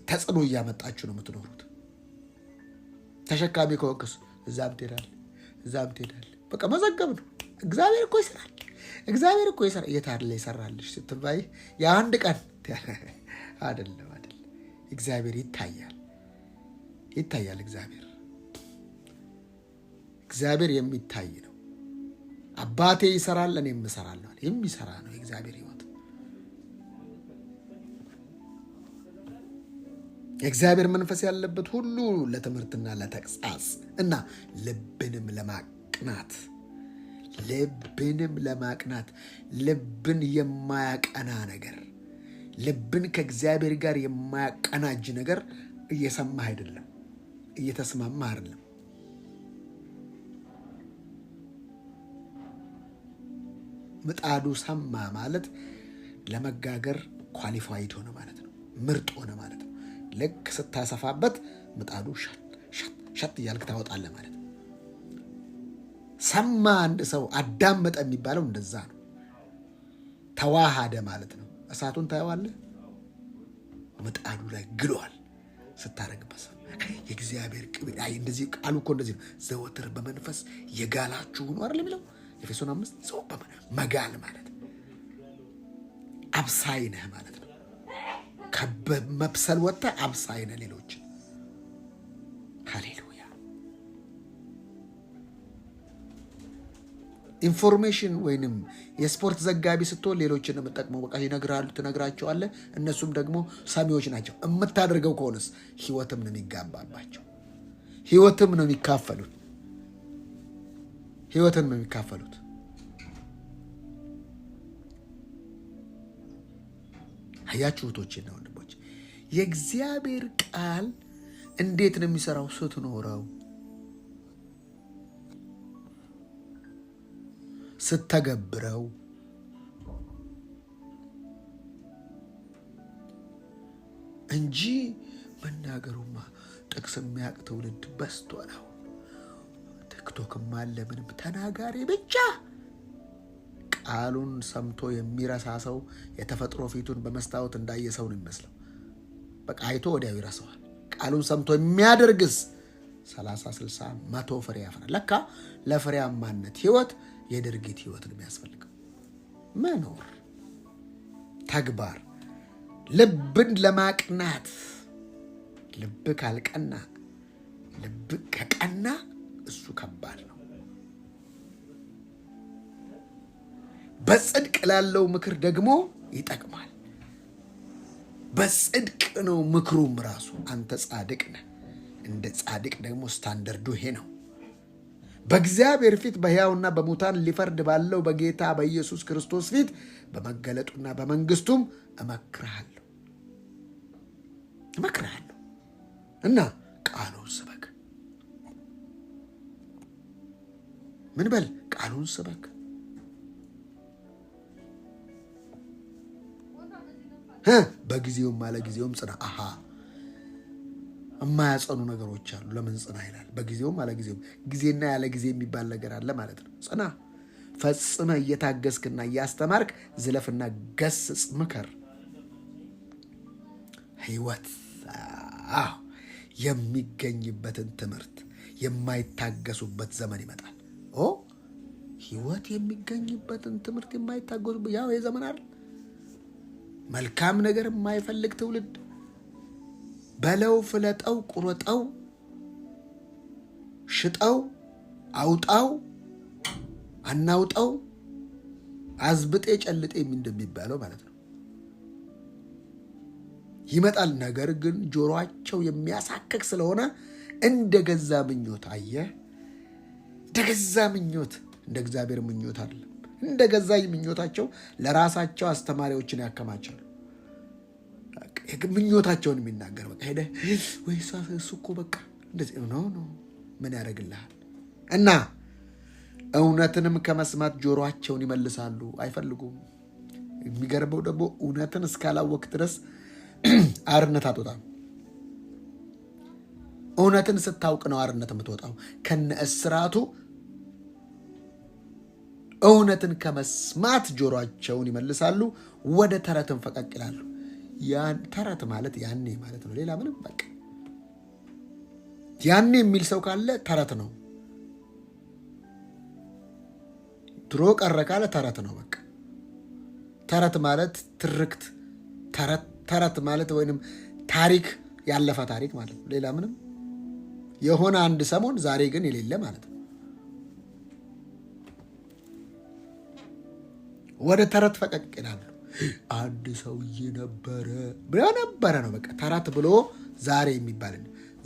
ተጽዕኖ እያመጣችሁ ነው የምትኖሩት። ተሸካሚ ከወቅስ እዛም ትሄዳለህ። በቃ መዘገብ ነው። እግዚአብሔር እኮ ይሰራል። የታለ ይሰራልሽ ስትባይ የአንድ ቀን አይደለም። እግዚአብሔር ይታያል። እግዚአብሔር የሚታይ ነው። አባቴ ይሰራል እኔም እሰራለሁ። የሚሰራ ነው የእግዚአብሔር ሕይወት። የእግዚአብሔር መንፈስ ያለበት ሁሉ ለትምህርትና ለተግሣጽ እና ልብንም ለማቅናት ልብን የማያቀና ነገር፣ ልብን ከእግዚአብሔር ጋር የማያቀናጅ ነገር እየሰማህ አይደለም፣ እየተስማማህ አይደለም። ምጣዱ ሰማ ማለት ለመጋገር ኳሊፋይድ ሆነ ማለት ነው። ምርጥ ሆነ ማለት ነው። ልክ ስታሰፋበት ምጣዱ ሸት እያልክ ታወጣለህ ማለት ነው። ሰማ አንድ ሰው አዳመጠ የሚባለው እንደዛ ነው። ተዋሃደ ማለት ነው። እሳቱን ታየዋለህ፣ ምጣዱ ላይ ግሏል ስታረግበት። የእግዚአብሔር ቅቤ እንደዚህ ቃሉ እኮ እንደዚህ ነው። ዘወትር በመንፈስ የጋላችሁ ነው አይደል የሚለው ኤፌሶን 5 ሰው መጋል ማለት አብሳይ ነህ ማለት ነው። ከመብሰል ወጥተህ አብሳይ ነህ ሌሎችን። ሃሌሉያ። ኢንፎርሜሽን ወይንም የስፖርት ዘጋቢ ስትሆን ሌሎችን የምጠቅመው በቃ ትነግራቸዋለህ። እነሱም ደግሞ ሰሚዎች ናቸው። የምታደርገው ከሆነስ ህይወትም ነው የሚጋባባቸው፣ ህይወትም ነው የሚካፈሉት። አያችሁ እህቶቼና ወንድሞች፣ የእግዚአብሔር ቃል እንዴት ነው የሚሰራው? ስትኖረው፣ ስተገብረው። እንጂ መናገሩማ ጥቅስ የሚያውቅ ትውልድ በስቶ ነው። ቲክቶክም አለ ምንም ተናጋሪ ብቻ። ቃሉን ሰምቶ የሚረሳ ሰው የተፈጥሮ ፊቱን በመስታወት እንዳየ ሰው ነው የሚመስለው። በቃ አይቶ ወዲያው ይረሳዋል። ቃሉን ሰምቶ የሚያደርግስ 30፣ 60፣ 100 ፍሬ ያፈራል። ለካ ለፍሬያማነት ህይወት የድርጊት ህይወት ነው የሚያስፈልገው። መኖር፣ ተግባር፣ ልብን ለማቅናት። ልብ ካልቀና፣ ልብ ከቀና እሱ ከባድ ነው። በጽድቅ ላለው ምክር ደግሞ ይጠቅማል። በጽድቅ ነው ምክሩም ራሱ። አንተ ጻድቅ ነህ፣ እንደ ጻድቅ ደግሞ ስታንደርዱ ይሄ ነው። በእግዚአብሔር ፊት በሕያውና በሙታን ሊፈርድ ባለው በጌታ በኢየሱስ ክርስቶስ ፊት በመገለጡና በመንግስቱም እመክርሃለሁ እና ቃሉን ስበክ። ምን በል? ቃሉን ስበክ። በጊዜውም አለ ጊዜውም ጽና። የማያጸኑ ነገሮች አሉ። ለምን ጽና ይላል? በጊዜውም አለ ጊዜውም። ጊዜና ያለ ጊዜ የሚባል ነገር አለ ማለት ነው። ጽና፣ ፈጽመህ እየታገስክና እያስተማርክ ዝለፍና ገስጽ፣ ምከር። ህይወት የሚገኝበትን ትምህርት የማይታገሱበት ዘመን ይመጣል። ህይወት የሚገኝበትን ትምህርት የማይታገሱበት ያው የዘመን አይደል? መልካም ነገር የማይፈልግ ትውልድ በለው፣ ፍለጠው፣ ቁረጠው፣ ሽጠው፣ አውጣው፣ አናውጣው፣ አዝብጤ ጨልጤ እንደሚባለው ማለት ነው ይመጣል። ነገር ግን ጆሮአቸው የሚያሳክክ ስለሆነ እንደ ገዛ ምኞት፣ አየህ፣ እንደ ገዛ ምኞት፣ እንደ እግዚአብሔር ምኞት አይደለም። እንደ ገዛ ምኞታቸው ለራሳቸው አስተማሪዎችን ያከማቻሉ። ምኞታቸውን የሚናገር በቃ ሄደ ወይ እሱ እኮ በቃ እንደዚህ ነው። ምን ያደርግልሃል? እና እውነትንም ከመስማት ጆሮአቸውን ይመልሳሉ፣ አይፈልጉም። የሚገርመው ደግሞ እውነትን እስካላወቅ ድረስ አርነት አትወጣም። እውነትን ስታውቅ ነው አርነት የምትወጣው ከነ እስራቱ። እውነትን ከመስማት ጆሮአቸውን ይመልሳሉ፣ ወደ ተረትን ፈቀቅ ይላሉ። ያን ተረት ማለት ያኔ ማለት ነው። ሌላ ምንም በቃ ያኔ የሚል ሰው ካለ ተረት ነው። ድሮ ቀረ ካለ ተረት ነው። በቃ ተረት ማለት ትርክት፣ ተረት ማለት ወይንም ታሪክ፣ ያለፈ ታሪክ ማለት ነው። ሌላ ምንም የሆነ አንድ ሰሞን ዛሬ ግን የሌለ ማለት ነው። ወደ ተረት ፈቀቅ ይላሉ። አንድ ሰውዬ ነበረ ነው በቃ ተረት ብሎ ዛሬ የሚባል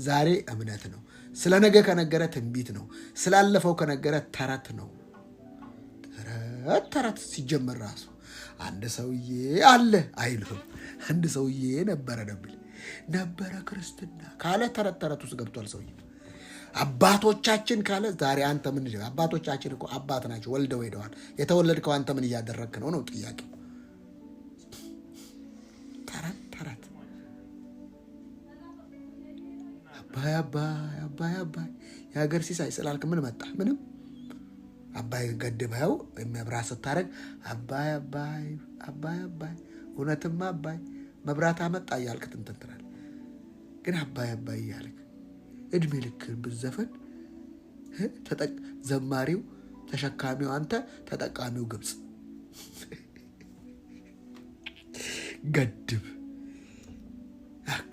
ዛሬ እምነት ነው። ስለ ነገ ከነገረ ትንቢት ነው። ስላለፈው ከነገረ ተረት ነው። ተረት ሲጀመር ራሱ አንድ ሰውዬ አለ አይልም። አንድ ሰውዬ ነበረ ነበረ ክርስትና ካለ ተረት ውስጥ ገብቷል ሰውዬ። አባቶቻችን ካለ ዛሬ አንተ ምን? አባቶቻችን እኮ አባት ናቸው፣ ወልደው ሄደዋል። የተወለድከው አንተ ምን እያደረግክ ነው ጥያቄው። ተረት አባይ የሀገር ሲሳይ ስላልክ ምን መጣ? ምንም። አባይ ገድበው መብራት ስታደርግ አባይ እውነትማ አባይ መብራት አመጣ እያልክ ትንተንትናል። ግን አባይ እያልክ እድሜ ልክን ብዘፈን ዘማሪው ተሸካሚው አንተ፣ ተጠቃሚው ግብፅ። ገድብ በቃ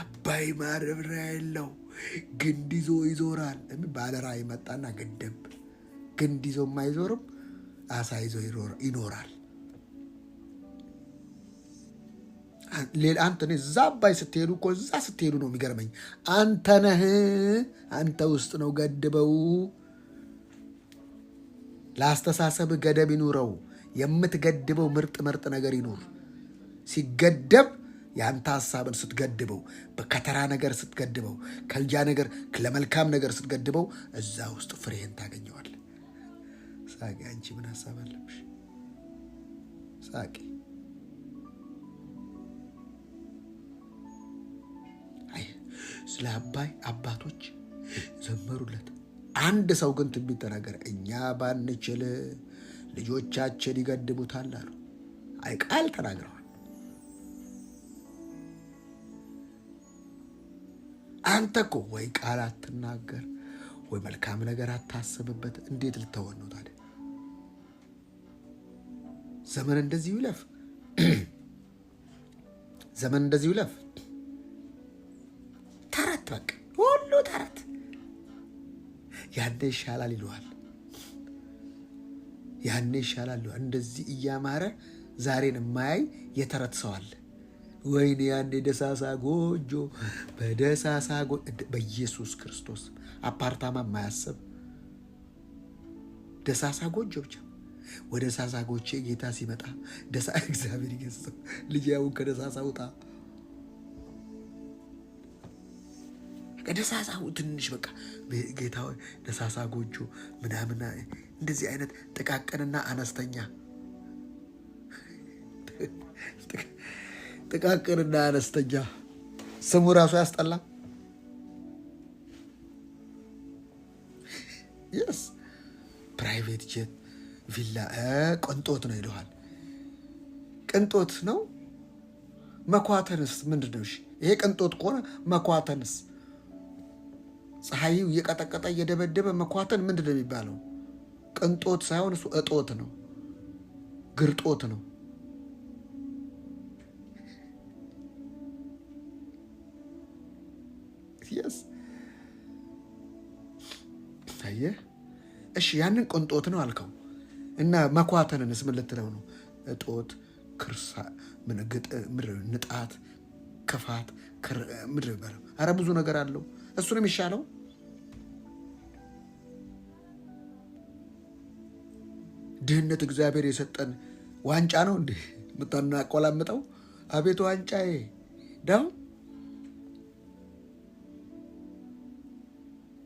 አባይ ማረብሪያ የለው ግንድ ይዞ ይዞራል። ባለ ራዕይ መጣና ገደብ። ግንድ ይዞ የማይዞርም አሳ ይዞ ይኖራል። አንተ እዛ አባይ ስትሄዱ እኮ እዛ ስትሄዱ ነው የሚገርመኝ። አንተ ነህ፣ አንተ ውስጥ ነው ገድበው። ለአስተሳሰብ ገደብ ይኑረው። የምትገድበው ምርጥ ነገር ይኑር። ሲገደብ የአንተ ሀሳብን ስትገድበው፣ ከተራ ነገር ስትገድበው፣ ከልጃ ነገር ለመልካም ነገር ስትገድበው፣ እዛ ውስጥ ፍሬህን ታገኘዋል። ሳቂ። አንቺ ምን ሀሳብ አለብሽ? ሳቂ። ስለ አባይ አባቶች ዘመሩለት። አንድ ሰው ግን ትንቢት ተናገረ። እኛ ባንችል ልጆቻችን ይገድቡታል አሉ። አይ ቃል ተናግረዋል። አንተ እኮ ወይ ቃል አትናገር ወይ መልካም ነገር አታስብበት። እንዴት ልተወን ነው ታዲያ? ዘመን እንደዚህ ይለፍ፣ ዘመን እንደዚህ ይለፍ። ተረት በቃ ሁሉ ተረት። ያኔ ይሻላል ይለዋል፣ ያኔ ይሻላል ይለዋል። እንደዚህ እያማረ ዛሬን የማያይ የተረት ሰው አለ። ወይኔ ያኔ ደሳሳ ጎጆ በደሳሳ በኢየሱስ ክርስቶስ አፓርታማ ማያሰብ ደሳሳ ጎጆ ብቻ ወደ ደሳሳ ጎቼ ጌታ ሲመጣ እግዚአብሔር ይገስጸው ልጅ ያው ከደሳሳ ውጣ ከደሳሳው ትንሽ በቃ ጌታ ደሳሳ ጎጆ ምናምን እንደዚህ አይነት ጥቃቅንና አነስተኛ ጥቃቅንና አነስተኛ ስሙ ራሱ ያስጠላ። የስ ፕራይቬት ጄት ቪላ ቅንጦት ነው ይለዋል። ቅንጦት ነው። መኳተንስ ምንድን ነው? ይሄ ቅንጦት ከሆነ መኳተንስ? ፀሐዩ እየቀጠቀጠ እየደበደበ መኳተን ምንድን ነው የሚባለው? ቅንጦት ሳይሆን እሱ እጦት ነው፣ ግርጦት ነው። የስ ታየህ? እሺ ያንን ቅንጦት ነው አልከው እና መኳተንንስ ምን ልትለው ነው? እጦት፣ ክርሳ፣ ንጣት፣ ክፋት ምድር ይባላል። አረ ብዙ ነገር አለው። እሱን የሚሻለው ድህነት እግዚአብሔር የሰጠን ዋንጫ ነው እንዴ የምታናቆላምጠው? አቤቱ ዋንጫዬ ዳው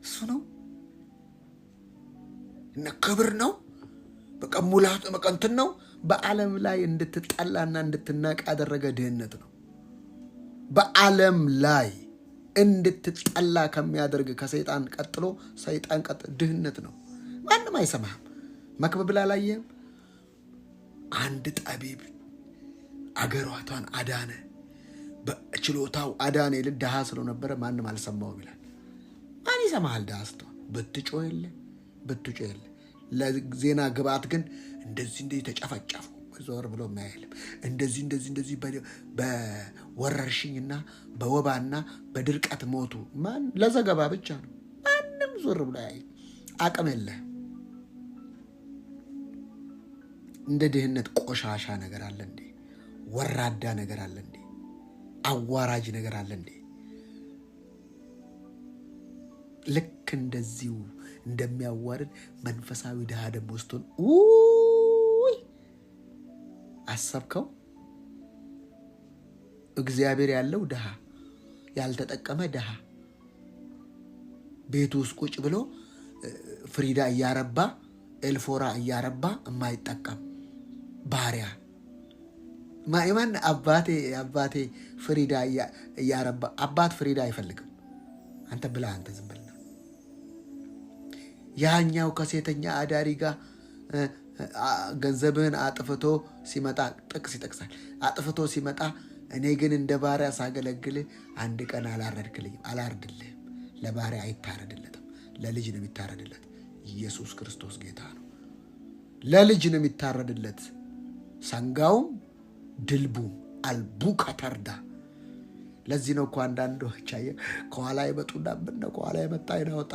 እሱ ነው እና ክብር ነው። በቃ ሙላት መቀንትን ነው። በዓለም ላይ እንድትጠላና እንድትናቅ ያደረገ ድህነት ነው። በዓለም ላይ እንድትጠላ ከሚያደርግ ከሰይጣን ቀጥሎ ድህነት ነው። ማንም አይሰማህም። መክብብ ላይ አላየህም? አንድ ጠቢብ አገሯቷን አዳነ፣ በችሎታው አዳነ ይል ድሃ ስለነበረ ማንም አልሰማውም ይላል። ማን ይሰማሃል? ድሃ ስትሆን ብትጮህ የለ ለዜና ግባት ግን እንደዚህ ተጨፈጨፉ ዞር ብሎ ማያይልም። እንደዚህ በወረርሽኝና በወባና በድርቀት ሞቱ። ማን ለዘገባ ብቻ ነው። ማንም ዞር ብሎ ያይ። አቅም የለህም። እንደ ድህነት ቆሻሻ ነገር አለ እንዴ? ወራዳ ነገር አለ እንዴ? አዋራጅ ነገር አለ እንዴ? ልክ እንደዚሁ እንደሚያዋርድ መንፈሳዊ ድሃ ደግሞ ስትሆን አሰብከው? እግዚአብሔር ያለው ድሃ፣ ያልተጠቀመ ድሃ፣ ቤቱ ውስጥ ቁጭ ብሎ ፍሪዳ እያረባ ኤልፎራ እያረባ የማይጠቀም ባሪያ ማይማን አባቴ ፍሪዳ እያረባ አባት ፍሪዳ አይፈልግም። አንተ ብላ አንተ ዝም ብለህ ያኛው ከሴተኛ አዳሪ ጋር ገንዘብህን አጥፍቶ ሲመጣ ጥቅስ ይጠቅሳል። አጥፍቶ ሲመጣ እኔ ግን እንደ ባሪያ ሳገለግልህ አንድ ቀን አላርድልህም። ለባሪያ አይታረድለትም፣ ለልጅ ነው የሚታረድለት። ኢየሱስ ክርስቶስ ጌታ ነው። ለልጅ ነው የሚታረድለት። ሰንጋውም ድልቡም አልቡ ከተርዳ። ለዚህ ነው እኮ አንዳንዶች ከኋላ ይመጡና ምነው ከኋላ የመጣ ይናወጣ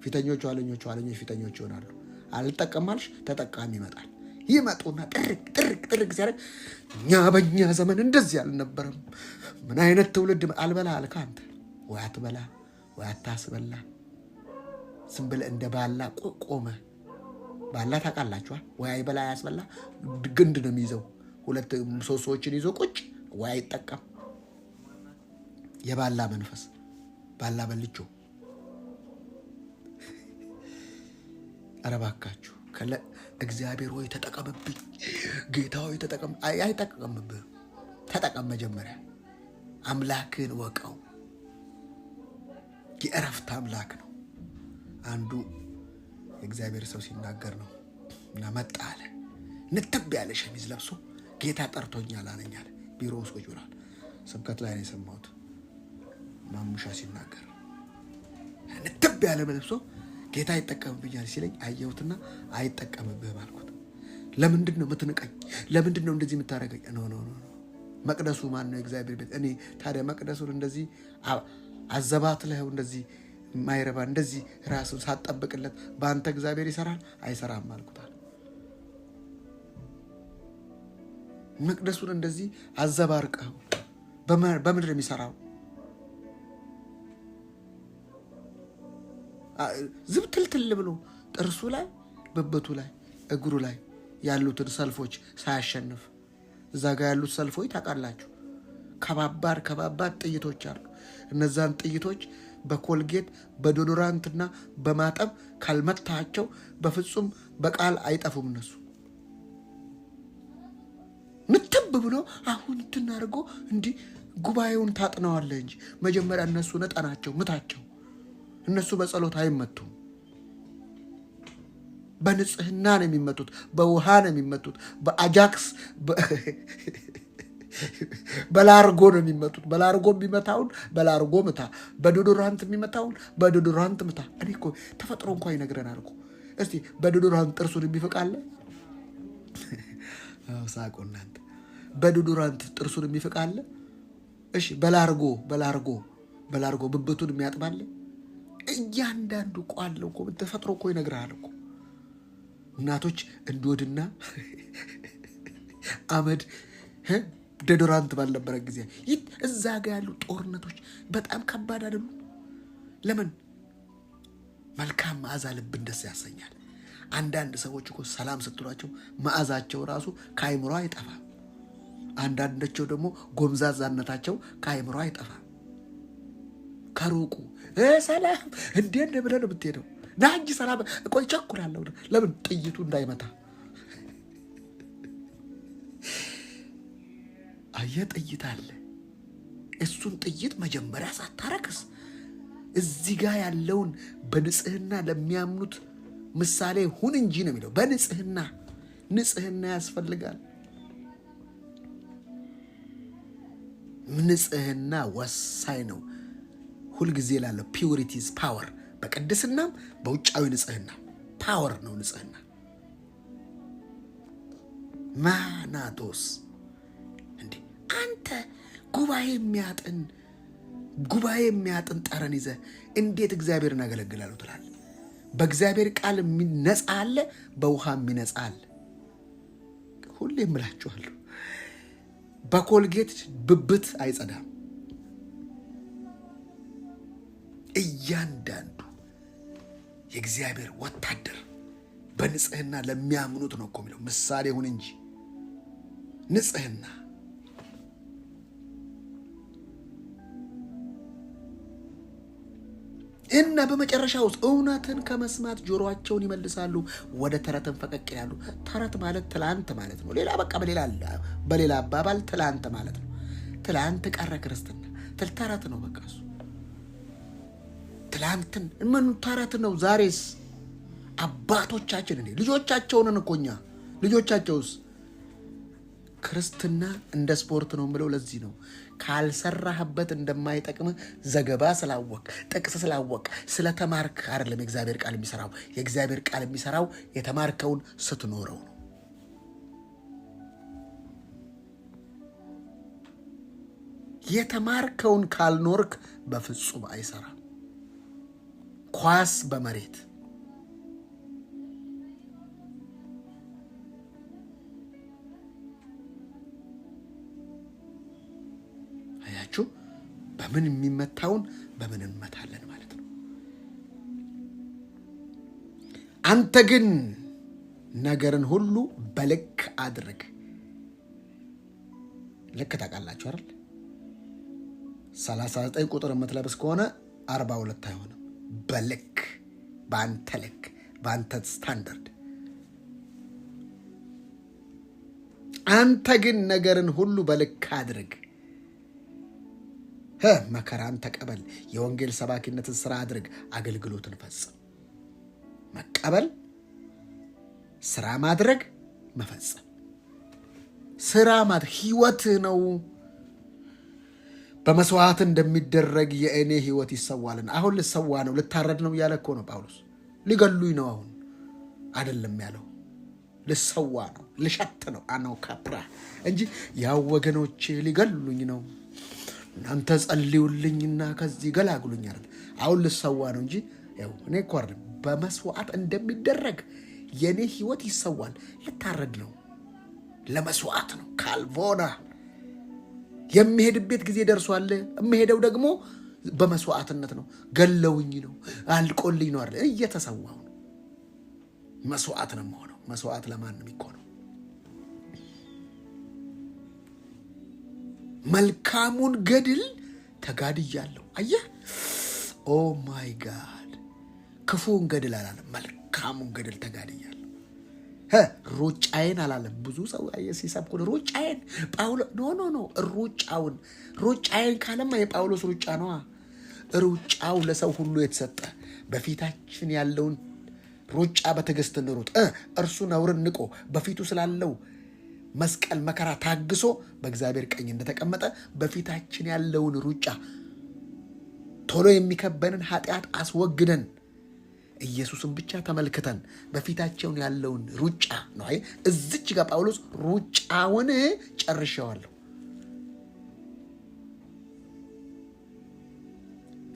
ፊተኞች ኋለኞች ፊተኞች ይሆናሉ። አልጠቀማልሽ ተጠቃሚ ይመጣል። ይመጡና ጥርቅ ሲያደርግ በእኛ ዘመን እንደዚህ አልነበረም። ምን አይነት ትውልድ አልበላ አልካ አንተ። ወይ አትበላ ወይ አታስበላ። ዝም ብለህ እንደ ባላ ቆመ። ባላ ታውቃላችኋል? ወይ አይበላ ያስበላ ግንድ ነው የሚይዘው። 2-3 ሰዎችን ይዞ ቁጭ ወይ አይጠቀም። የባላ መንፈስ ባላ በልቾ። ኧረ እባካችሁ እግዚአብሔር ሆይ ተጠቀምብኝ፣ ጌታ ሆይ ተጠቀም። አይጠቀምብህ። ተጠቀም። መጀመሪያ አምላክን ወቀው። የእረፍት አምላክ ነው። አንዱ የእግዚአብሔር ሰው ሲናገር ነው እና መጣ አለ። ንትብ ያለ ሸሚዝ ለብሶ ጌታ ጠርቶኛል አለኝ አለ። ቢሮ ውስጥ ቁጭ ብሏል። ስብከት ላይ ነው የሰማሁት። ማሙሻ ሲናገር ንትብ ያለ ለብሶ ጌታ ይጠቀምብኛል ሲለኝ አየሁትና አይጠቀምብህም አልኩት። ለምንድን ነው የምትንቀኝ? ለምንድን ነው እንደዚህ የምታደርገኝ? ኖ መቅደሱ ማን ነው? እግዚአብሔር ቤት። እኔ ታዲያ መቅደሱን እንደዚህ አዘባትለኸው እንደዚህ ማይረባ እንደዚህ ራሱን ሳትጠብቅለት በአንተ እግዚአብሔር ይሰራል? አይሰራም አልኩታል። መቅደሱን እንደዚህ አዘባርቀው በምድር የሚሰራው ዝብትልትል ብሎ ጥርሱ ላይ ብብቱ ላይ እግሩ ላይ ያሉትን ሰልፎች ሳያሸንፍ እዛ ጋር ያሉት ሰልፎች ታውቃላችሁ፣ ከባባድ ጥይቶች አሉ። እነዛን ጥይቶች በኮልጌት በዶዶራንትና በማጠብ ካልመታቸው በፍጹም በቃል አይጠፉም። እነሱ ምትብ ብሎ አሁን ትናርጎ እንዲህ ጉባኤውን ታጥነዋለህ እንጂ መጀመሪያ እነሱ ነጠናቸው ምታቸው። እነሱ በጸሎት አይመቱም። በንጽህና ነው የሚመቱት፣ በውሃ ነው የሚመቱት፣ በአጃክስ በላርጎ ነው የሚመቱት። በላርጎ የሚመታውን በላርጎ ምታ፣ በዶዶራንት የሚመታውን በዶዶራንት ምታ። እኔ እኮ ተፈጥሮ እንኳ ይነግረናል እኮ። እስቲ በዶዶራንት ጥርሱን የሚፍቃለ? ሳቁ እናንተ። በዶዶራንት ጥርሱን የሚፍቃለ? እሺ በላርጎ ብብቱን የሚያጥባለ? እያንዳንዱ እኮ አለው እኮ። ተፈጥሮ እኮ ይነግርሃል እኮ። እናቶች እንዶድና አመድ ዶዶራንት ባልነበረ ጊዜ እዛ ጋ ያሉ ጦርነቶች በጣም ከባድ አይደሉም? ለምን? መልካም መዓዛ ልብን ደስ ያሰኛል። አንዳንድ ሰዎች እኮ ሰላም ስትሏቸው መዓዛቸው ራሱ ከአይምሮ አይጠፋም። አንዳንዶቸው ደግሞ ጎምዛዛነታቸው ከአይምሮ አይጠፋም። ከሩቁ ሰላም እንዴት ነው ብለህ ነው የምትሄደው? ና እንጂ ሰላም ቆይ ቸኩላለሁ። ለምን? ጥይቱ እንዳይመታ። አየህ፣ ጥይት አለ። እሱን ጥይት መጀመሪያ ሳታረክስ እዚህ ጋር ያለውን በንጽህና ለሚያምኑት ምሳሌ ሁን እንጂ ነው የሚለው። ንጽህና ያስፈልጋል። ንጽህና ወሳኝ ነው። ሁልጊዜ ላለው ፒውሪቲዝ ፓወር። በቅድስናም በውጫዊ ንጽህና ፓወር ነው ንጽህና። ማናቶስ እንዴ አንተ ጉባኤ የሚያጥን ጠረን ይዘህ እንዴት እግዚአብሔርን አገለግላለሁ ትላለህ? በእግዚአብሔር ቃል የሚነጻ አለ፣ በውሃ የሚነጻ አለ። ሁሌ እምላችኋለሁ፣ በኮልጌት ብብት አይጸዳም። እያንዳንዱ የእግዚአብሔር ወታደር በንጽህና ለሚያምኑት ነው እኮ የሚለው። ምሳሌ ሁን እንጂ ንጽህና። እና በመጨረሻ ውስጥ እውነትን ከመስማት ጆሮአቸውን ይመልሳሉ፣ ወደ ተረትን ፈቀቅ ይላሉ። ተረት ማለት ትላንት ማለት ነው። በሌላ አባባል ትላንት ማለት ነው። ትላንት ቀረ ክርስትና። ተረት ነው በቃ እሱ። ትላንትን ምን ተረት ነው? ዛሬስ አባቶቻችን ልጆቻቸውን እኮ እኛ ልጆቻቸውስ ክርስትና እንደ ስፖርት ነው ብለው። ለዚህ ነው ካልሰራህበት እንደማይጠቅም ዘገባ ስላወቅ ጥቅስ ስላወቅ ስለተማርክ አይደለም የእግዚአብሔር ቃል የሚሰራው። የእግዚአብሔር ቃል የሚሰራው የተማርከውን ስትኖረው ነው። የተማርከውን ካልኖርክ በፍጹም አይሰራም። ኳስ በመሬት አያችሁ፣ በምን የሚመታውን በምን እንመታለን ማለት ነው። አንተ ግን ነገርን ሁሉ በልክ አድርግ። ልክ ታውቃላችሁ አይደል? 39 ቁጥር የምትለብስ ከሆነ 42 አይሆንም። በልክ፣ በአንተ ልክ፣ በአንተ ስታንዳርድ። አንተ ግን ነገርን ሁሉ በልክ አድርግ። መከራን ተቀበል፣ የወንጌል ሰባኪነትን ስራ አድርግ፣ አገልግሎትን ፈጽም። መቀበል፣ ስራ ማድረግ፣ መፈጸም። ስራ ማድረግ ህይወት ነው። በመስዋዕት እንደሚደረግ የእኔ ህይወት ይሰዋልና። አሁን ልሰዋ ነው፣ ልታረድ ነው እያለ እኮ ነው ጳውሎስ። ሊገሉኝ ነው አሁን አይደለም ያለው፣ ልሰዋ ነው፣ ልሸት ነው አናው ካፕራ እንጂ ያው ወገኖቼ ሊገሉኝ ነው እናንተ ጸልዩልኝና ከዚህ ገላግሉኝ አይደል። አሁን ልሰዋ ነው እንጂ ያው እኔ እኮ አይደለም። በመስዋዕት እንደሚደረግ የእኔ ህይወት ይሰዋል። ልታረድ ነው፣ ለመስዋዕት ነው። ካልቮና የሚሄድበት ጊዜ ደርሷል። የሚሄደው ደግሞ በመስዋዕትነት ነው። ገለውኝ ነው፣ አልቆልኝ ነው አይደል? እየተሰዋው ነው። መስዋዕት ነው የምሆነው። መስዋዕት ለማንም ይኮነው። መልካሙን ገድል ተጋድያለሁ። አየህ፣ ኦ ማይ ጋድ፣ ክፉን ገድል አላለም፣ መልካሙን ገድል ተጋድያለሁ። ሩጫዬን አላለም። ብዙ ሰው ሲሰብኩ ሩጫዬን ጳውሎስ ኖ ሩጫዬን ካለማ የጳውሎስ ሩጫ ነዋ። ሩጫው ለሰው ሁሉ የተሰጠ በፊታችን ያለውን ሩጫ በትዕግስት እንሩጥ። እርሱ ነውርን ንቆ በፊቱ ስላለው መስቀል መከራ ታግሶ በእግዚአብሔር ቀኝ እንደተቀመጠ በፊታችን ያለውን ሩጫ ቶሎ የሚከበንን ኃጢአት አስወግደን ኢየሱስን ብቻ ተመልክተን በፊታቸውን ያለውን ሩጫ ነው። አይ እዚች ጋር ጳውሎስ ሩጫውን ጨርሼዋለሁ፣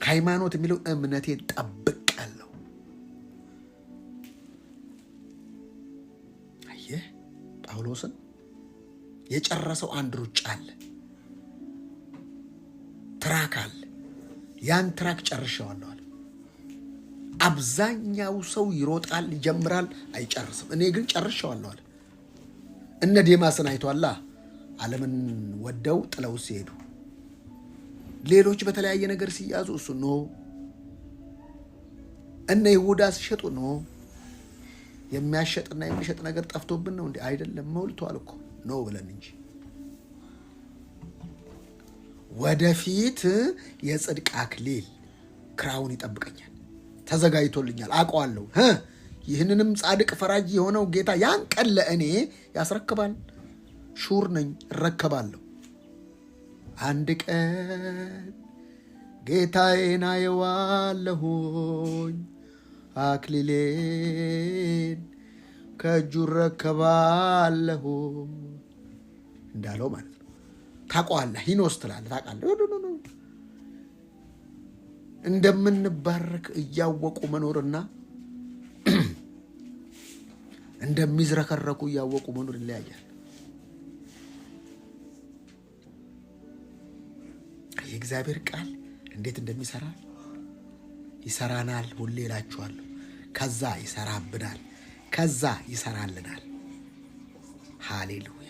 ሃይማኖት የሚለው እምነቴን ጠብቄያለሁ። አየህ፣ ጳውሎስን የጨረሰው አንድ ሩጫ አለ፣ ትራክ አለ። ያን ትራክ ጨርሼዋለሁ አለ። አብዛኛው ሰው ይሮጣል፣ ይጀምራል፣ አይጨርስም። እኔ ግን ጨርሼዋለሁ አለ። እነ ዴማስን አይቷላ፣ ዓለምን ወደው ጥለው ሲሄዱ፣ ሌሎች በተለያየ ነገር ሲያዙ እሱ ነው። እነ ይሁዳ ሲሸጡ ነው። የሚያሸጥና የሚሸጥ ነገር ጠፍቶብን ነው እንዴ? አይደለም፣ ሞልቷል እኮ ነው ብለን እንጂ። ወደፊት የጽድቅ አክሊል ክራውን ይጠብቀኛል፣ ተዘጋጅቶልኛል፣ አውቀዋለሁ። ይህንንም ጻድቅ ፈራጅ የሆነው ጌታ ያን ቀን ለእኔ ያስረክባል። ሹር ነኝ፣ እረከባለሁ። አንድ ቀን ጌታዬን አየዋለሁኝ፣ አክሊሌን ከእጁ እረከባለሁ እንዳለው ማለት ነው። ታውቀዋለህ፣ ሂኖስ ትላለህ፣ ታውቃለህ። እንደምንባረክ እያወቁ መኖርና እንደሚዝረከረኩ እያወቁ መኖር ይለያያል። የእግዚአብሔር ቃል እንዴት እንደሚሰራ ይሰራናል። ሁሌ እላችኋለሁ፣ ከዛ ይሰራብናል፣ ከዛ ይሰራልናል። ሃሌሉያ።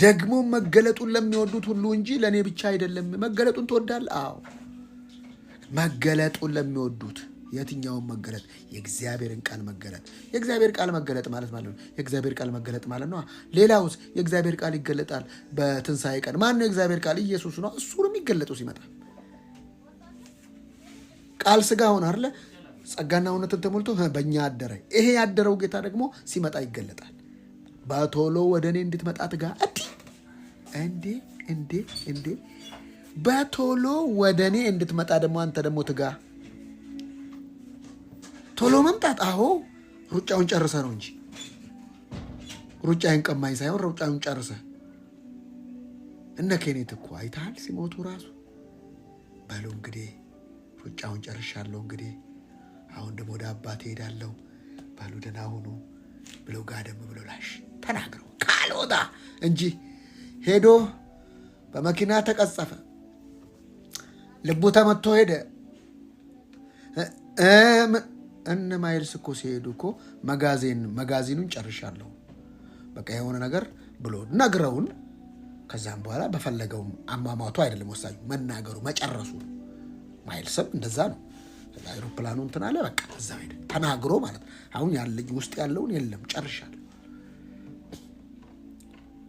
ደግሞ መገለጡን ለሚወዱት ሁሉ እንጂ ለእኔ ብቻ አይደለም። መገለጡን ትወዳለህ? አዎ፣ መገለጡን ለሚወዱት። የትኛውን መገለጥ? የእግዚአብሔርን ቃል መገለጥ። የእግዚአብሔር ቃል መገለጥ ማለት ነው። የእግዚአብሔር ቃል መገለጥ ማለት ነው። ሌላውስ? የእግዚአብሔር ቃል ይገለጣል በትንሣኤ ቀን። ማን ነው የእግዚአብሔር ቃል? ኢየሱስ ነው። እሱ ነው የሚገለጠው ሲመጣ። ቃል ሥጋ ሆነ አይደለ? ጸጋና እውነትን ተሞልቶ በእኛ አደረ። ይሄ ያደረው ጌታ ደግሞ ሲመጣ ይገለጣል። በቶሎ ወደ እኔ እንድትመጣ ትጋ። እንዴ በቶሎ ወደ እኔ እንድትመጣ ደግሞ አንተ ደግሞ ትጋ። ቶሎ መምጣት። አዎ፣ ሩጫውን ጨርሰ ነው እንጂ ሩጫዬን ቀማኝ ሳይሆን ሩጫውን ጨርሰ። እነ ኬኔት እኮ አይተሃል ሲሞቱ ራሱ። በሉ እንግዲህ ሩጫውን ጨርሻለሁ፣ እንግዲህ አሁን ደግሞ ወደ አባቴ ሄዳለሁ፣ በሉ ደህና ሁኑ ብለው ጋደም ብለው ላሽ ተናግረው ካልወጣ እንጂ ሄዶ በመኪና ተቀጸፈ፣ ልቡ ተመቶ ሄደ። እነ ማይልስ እኮ ሲሄዱ እኮ መጋዚኑን ጨርሻለሁ በቃ የሆነ ነገር ብሎ ነግረውን፣ ከዛም በኋላ በፈለገው አሟሟቱ አይደለም ወሳኙ፣ መናገሩ መጨረሱ። ማይልስም እንደዛ ነው። አይሮፕላኑ እንትን አለ፣ በቃ እዛ ሄደ ተናግሮ ማለት ነው። አሁን ያለኝ ውስጥ ያለውን የለም ጨርሻለሁ።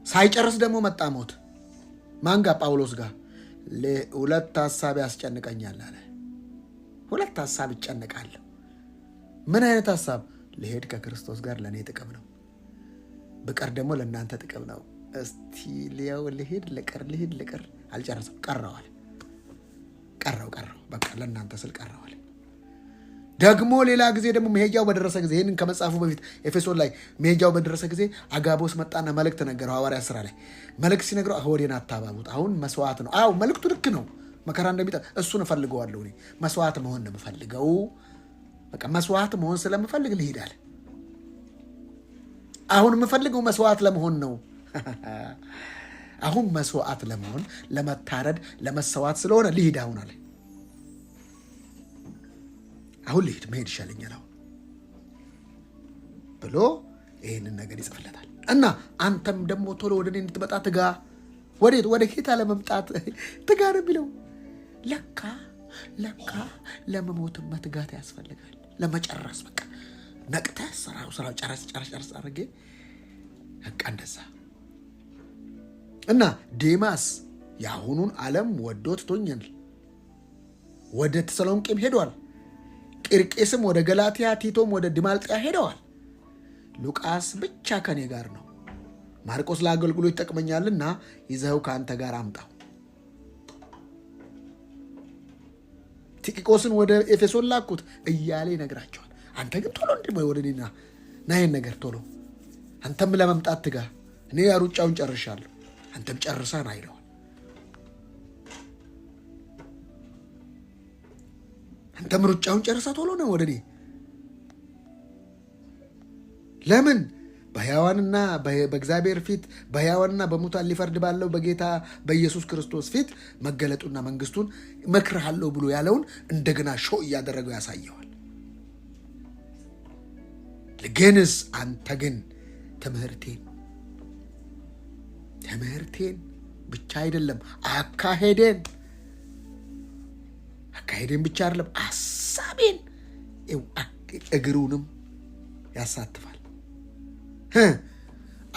ሳይጨርስ ደግሞ መጣ ሞት። ማን ጋር? ጳውሎስ ጋር። ሁለት ሀሳብ ያስጨንቀኛል አለ። ሁለት ሀሳብ ይጨነቃለሁ። ምን አይነት ሀሳብ? ልሄድ ከክርስቶስ ጋር ለእኔ ጥቅም ነው፣ ብቀር ደግሞ ለእናንተ ጥቅም ነው። እስቲ ሊያው ልሄድ ልቅር። አልጨረሰም፣ ቀረዋል። በቃ ለእናንተ ስል ቀረዋል። ደግሞ ሌላ ጊዜ ደግሞ መሄጃው በደረሰ ጊዜ፣ ይህንን ከመጽሐፉ በፊት ኤፌሶን ላይ መሄጃው በደረሰ ጊዜ አጋቦስ መጣና መልእክት ነገረው። ሐዋርያት ሥራ ላይ መልእክት ሲነግረው ሆዴን አታባቡት፣ አሁን መስዋዕት ነው። አዎ መልእክቱ ልክ ነው። መከራ እንደሚጠ እሱን እፈልገዋለሁ እኔ መስዋዕት መሆን ነው የምፈልገው በቃ መስዋዕት መሆን ስለምፈልግ ልሂድ አለ። አሁን የምፈልገው መስዋዕት ለመሆን ነው። አሁን መስዋዕት ለመሆን ለመታረድ ለመሰዋት ስለሆነ ልሂድ አሁን አለ። አሁን ልሂድ፣ መሄድ ይሻለኛል አሁን ብሎ ይህንን ነገር ይጽፍለታል። እና አንተም ደግሞ ቶሎ ወደ እኔ እንድትመጣ ትጋ። ወዴት? ወደ ጌታ ለመምጣት ትጋ ነው የሚለው። ለካ ለመሞት መትጋት ያስፈልጋል። ለመጨረስ በቃ ነቅተህ ስራው ጨረስ አድርጌ በቃ እንደዛ። እና ዴማስ የአሁኑን ዓለም ወዶ ትቶኛል፣ ወደ ተሰሎንቄም ሄደዋል። ቂርቄስም ወደ ገላትያ፣ ቲቶም ወደ ድማልጥያ ሄደዋል። ሉቃስ ብቻ ከኔ ጋር ነው። ማርቆስ ለአገልግሎት ይጠቅመኛልና ይዘኸው ከአንተ ጋር አምጣው። ቲኪቆስን ወደ ኤፌሶን ላኩት እያለ ይነግራቸዋል። አንተ ግን ቶሎ ወደ እኔ ና ይሄን ነገር ቶሎ አንተም ለመምጣት ትጋ። እኔ ሩጫውን ጨርሻለሁ፣ አንተም ጨርሰን አይለዋል። አንተም ሩጫውን ጨርሳ ቶሎ ነው ወደ እኔ። ለምን? በሕያዋንና በእግዚአብሔር ፊት በሕያዋንና በሙታን ሊፈርድ ባለው በጌታ በኢየሱስ ክርስቶስ ፊት መገለጡና መንግስቱን እመክርሃለሁ ብሎ ያለውን እንደገና ሾው እያደረገው ያሳየዋል። ግንስ አንተ ግን ትምህርቴን ብቻ አይደለም አካሄዴን ብቻ አይደለም ሐሳቤን እግሩንም ያሳትፋል።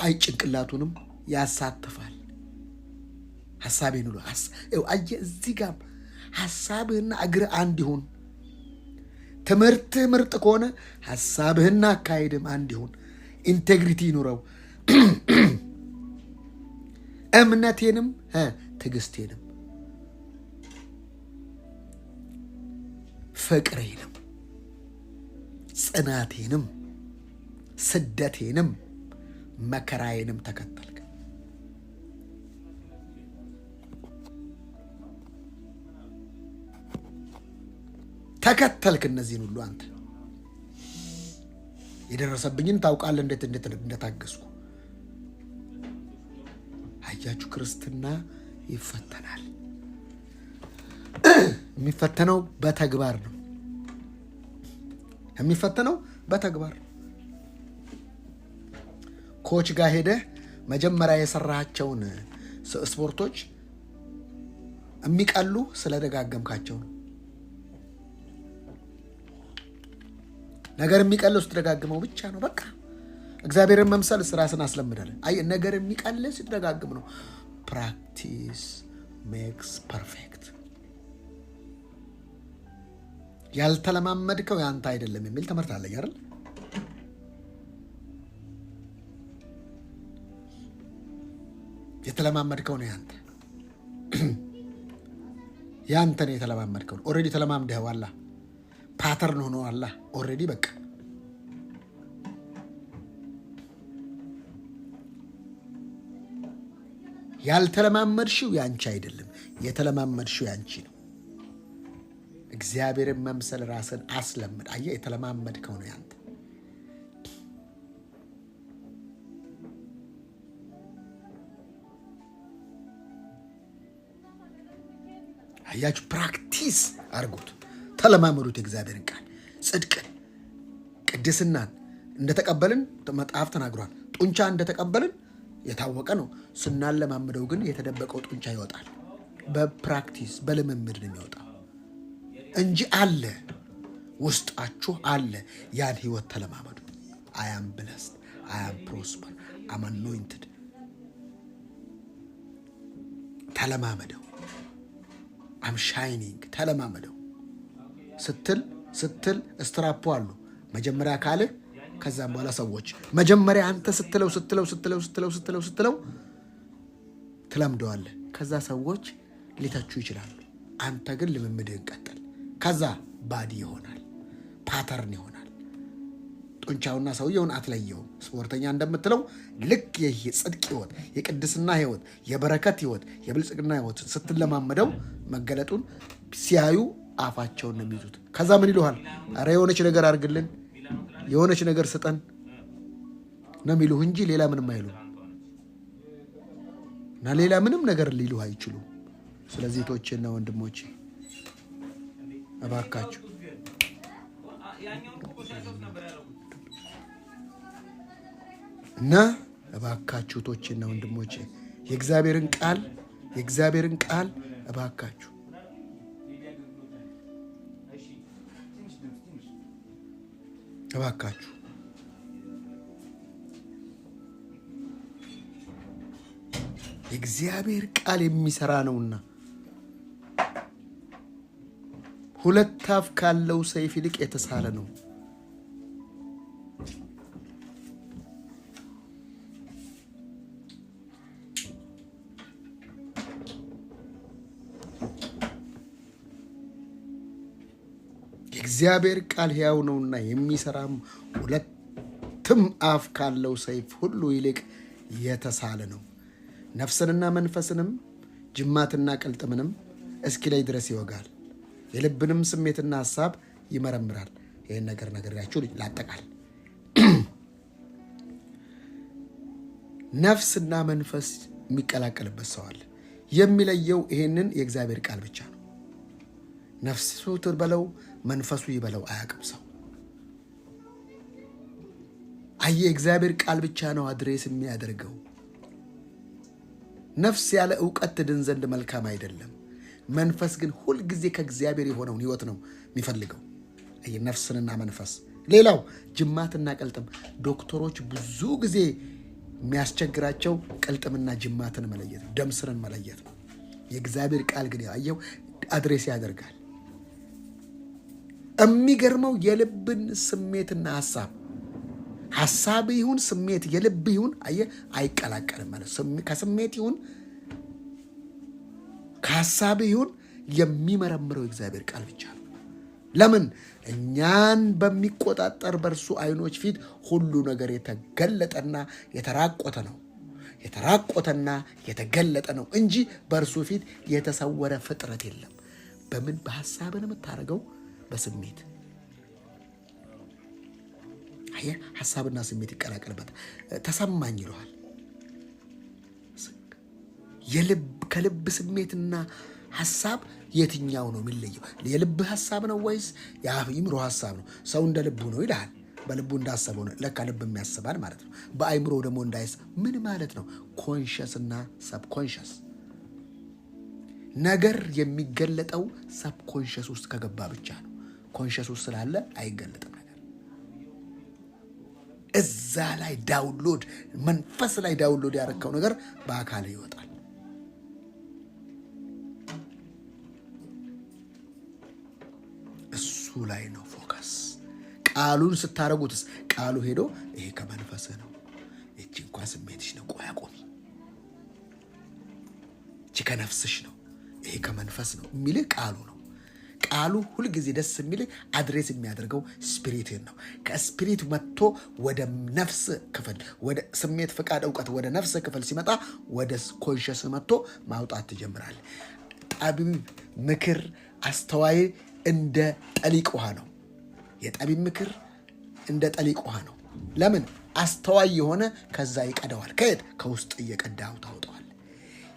አይ ጭንቅላቱንም ያሳትፋል። ሐሳቤን ሁሉ አየህ፣ እዚህ ጋር ሐሳብህና እግርህ አንድ ይሁን። ትምህርትህ ምርጥ ከሆነ ሐሳብህና አካሄድም አንድ ይሁን። ኢንቴግሪቲ ይኑረው። እምነቴንም ትዕግስቴንም ፍቅሬንም ጽናቴንም ስደቴንም መከራዬንም ተከተልክ። እነዚህን ሁሉ አንተ የደረሰብኝን ታውቃለህ፣ እንዴት እንደታገስኩ። አያችሁ፣ ክርስትና ይፈተናል። የሚፈተነው በተግባር ነው። ኮች ጋር ሄደህ መጀመሪያ የሰራሃቸውን ስፖርቶች የሚቀሉ ስለደጋገምካቸው ነው። ነገር የሚቀለው ስትደጋግመው ብቻ ነው። በቃ እግዚአብሔርን መምሰል ራስን አስለምዳለን። አይ ነገር የሚቀልህ ስትደጋግም ነው። ፕራክቲስ ሜክስ ፐርፌክት። ያልተለማመድከው ያንተ አይደለም የሚል ትምህርት አለኝ አይደል? የተለማመድከው ነው ያንተ ነው የተለማመድከው ነው። ኦልሬዲ ተለማምደኸዋል። ፓተርን ሆኖዋል ኦልሬዲ። በቃ ያልተለማመድሽው ያንቺ አይደለም፣ የተለማመድሽው ያንቺ ነው። እግዚአብሔርን መምሰል ራስን አስለምድ። አየህ፣ የተለማመድከው ነው ያንተ። አያችሁ፣ ፕራክቲስ አድርጉት፣ ተለማመዱት። የእግዚአብሔርን ቃል ጽድቅን፣ ቅድስናን እንደተቀበልን መጽሐፍ ተናግሯል። ጡንቻ እንደተቀበልን የታወቀ ነው። ስናለማምደው ግን የተደበቀው ጡንቻ ይወጣል። በፕራክቲስ በልምምድ ነው የሚወጣው እንጂ አለ ውስጣችሁ አለ። ያን ህይወት ተለማመዱ። አይ አም ብለስድ፣ አይ አም ፕሮስፐር፣ አም አኖይንትድ። ተለማመደው። አም ሻይኒንግ፣ ተለማመደው ስትል ስትራፖ አሉ መጀመሪያ ካልህ፣ ከዛም በኋላ ሰዎች መጀመሪያ አንተ ስትለው ትለምደዋለህ። ከዛ ሰዎች ሊተቹ ይችላሉ። አንተ ግን ልምምድህን ቀጥል። ከዛ ባዲ ይሆናል፣ ፓተርን ይሆናል። ጡንቻውና ሰውየውን አትለየውም። ስፖርተኛ እንደምትለው ልክ ይህ የጽድቅ ህይወት፣ የቅድስና ህይወት፣ የበረከት ህይወት፣ የብልጽግና ህይወት ስትለማመደው መገለጡን ሲያዩ አፋቸውን ነው የሚይዙት። ከዛ ምን ይሉሃል? አረ የሆነች ነገር አድርግልን፣ የሆነች ነገር ስጠን ነው የሚሉህ እንጂ ሌላ ምንም አይሉ እና ሌላ ምንም ነገር ሊሉህ አይችሉም። ስለዚህ እህቶቼና ወንድሞቼ እባካችሁ እና እባካችሁ እህቶቼና ወንድሞቼ የእግዚአብሔርን ቃል እባካችሁ የእግዚአብሔር ቃል የሚሰራ ነውና ሁለት አፍ ካለው ሰይፍ ይልቅ የተሳለ ነው። የእግዚአብሔር ቃል ሕያው ነውና የሚሰራም ሁለትም አፍ ካለው ሰይፍ ሁሉ ይልቅ የተሳለ ነው፣ ነፍስንና መንፈስንም ጅማትና ቅልጥምንም እስኪለይ ድረስ ይወጋል፣ የልብንም ስሜትና ሐሳብ ይመረምራል። ይህን ነገር ነግሬያችሁ ላጠቃል። ነፍስና መንፈስ የሚቀላቀልበት ሰው አለ። የሚለየው ይሄንን የእግዚአብሔር ቃል ብቻ ነው። ነፍሱ ትበለው መንፈሱ ይበለው አያውቅም ሰው። የእግዚአብሔር ቃል ብቻ ነው አድሬስ የሚያደርገው። ነፍስ ያለ ዕውቀት ትድን ዘንድ መልካም አይደለም። መንፈስ ግን ሁልጊዜ ከእግዚአብሔር የሆነውን ሕይወት ነው የሚፈልገው። ነፍስንና መንፈስ። ሌላው ጅማትና ቅልጥም። ዶክተሮች ብዙ ጊዜ የሚያስቸግራቸው ቅልጥምና ጅማትን መለየት፣ ደም ስርን መለየት ነው። የእግዚአብሔር ቃል ግን ያየው አድሬስ ያደርጋል። የሚገርመው የልብን ስሜትና ሐሳብ ይሁን ስሜት የልብ ይሁን አይቀላቀልም ማለት ከስሜት ይሁን ከሐሳብ ይሁን የሚመረምረው የእግዚአብሔር ቃል ብቻ ነው። ለምን? እኛን በሚቆጣጠር በእርሱ አይኖች ፊት ሁሉ ነገር የተገለጠና የተገለጠ ነው እንጂ በእርሱ ፊት የተሰወረ ፍጥረት የለም። በምን? በሐሳብን የምታደርገው በስሜት ሐሳብና ስሜት ይቀላቀልበት ተሰማኝ ይለዋል። ከልብ ስሜትና ሐሳብ የትኛው ነው የሚለየው? የልብ ሐሳብ ነው ወይስ የአእምሮ ሐሳብ ነው? ሰው እንደ ልቡ ነው ይልሃል። በልቡ እንዳሰበው ነው። ለካ ልብ የሚያስባል ማለት ነው። በአእምሮ ደግሞ እንዳይስብ ምን ማለት ነው? ኮንሸስ እና ሰብኮንሸስ ነገር የሚገለጠው ሰብኮንሸስ ውስጥ ከገባ ብቻ ነው። ኮንሸስ ውስጥ ስላለ አይገለጥም ነገር። እዛ ላይ ዳውንሎድ መንፈስ ላይ ዳውንሎድ ያደረከው ነገር በአካል ይወጣል። እሱ ላይ ነው ፎከስ። ቃሉን ስታረጉትስ ቃሉ ሄዶ ይሄ ከመንፈስህ ነው፣ እቺ እንኳን ስሜትሽ ነው፣ ቆይ አቆሚ፣ እቺ ከነፍስሽ ነው፣ ይሄ ከመንፈስ ነው የሚልህ ቃሉ ነው። ቃሉ ሁልጊዜ ደስ የሚል አድሬስ የሚያደርገው ስፒሪትን ነው። ከስፒሪት መጥቶ ወደ ነፍስ ክፍል፣ ወደ ስሜት፣ ፍቃድ፣ እውቀት ወደ ነፍስ ክፍል ሲመጣ ወደ ኮንሸስ መጥቶ ማውጣት ትጀምራለህ። ጠቢብ ምክር አስተዋይ እንደ ጠሊቅ ውሃ ነው። የጠቢብ ምክር እንደ ጠሊቅ ውሃ ነው። ለምን? አስተዋይ የሆነ ከዛ ይቀዳዋል። ከየት? ከውስጥ እየቀዳው ታውጣዋል።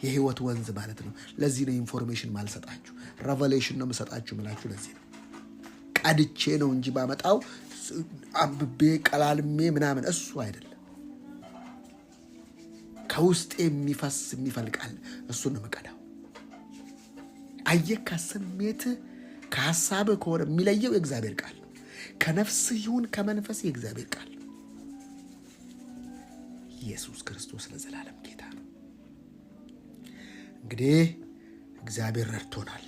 የህይወት ወንዝ ማለት ነው። ለዚህ ነው ኢንፎርሜሽን ማልሰጣችሁ፣ ሬቨሌሽን ነው የምሰጣችሁ ምላችሁ። ለዚህ ነው ቀድቼ ነው እንጂ ባመጣው አንብቤ ቀላልሜ ምናምን እሱ አይደለም። ከውስጥ የሚፈስ የሚፈልቃል፣ እሱን ነው የምቀዳው። አየህ፣ ከስሜት ከሐሳብ ከሆነ የሚለየው የእግዚአብሔር ቃል ነው። ከነፍስ ይሁን ከመንፈስ የእግዚአብሔር ቃል። ኢየሱስ ክርስቶስ ለዘላለም ጌታ ነው። እንግዲህ እግዚአብሔር ረድቶናል።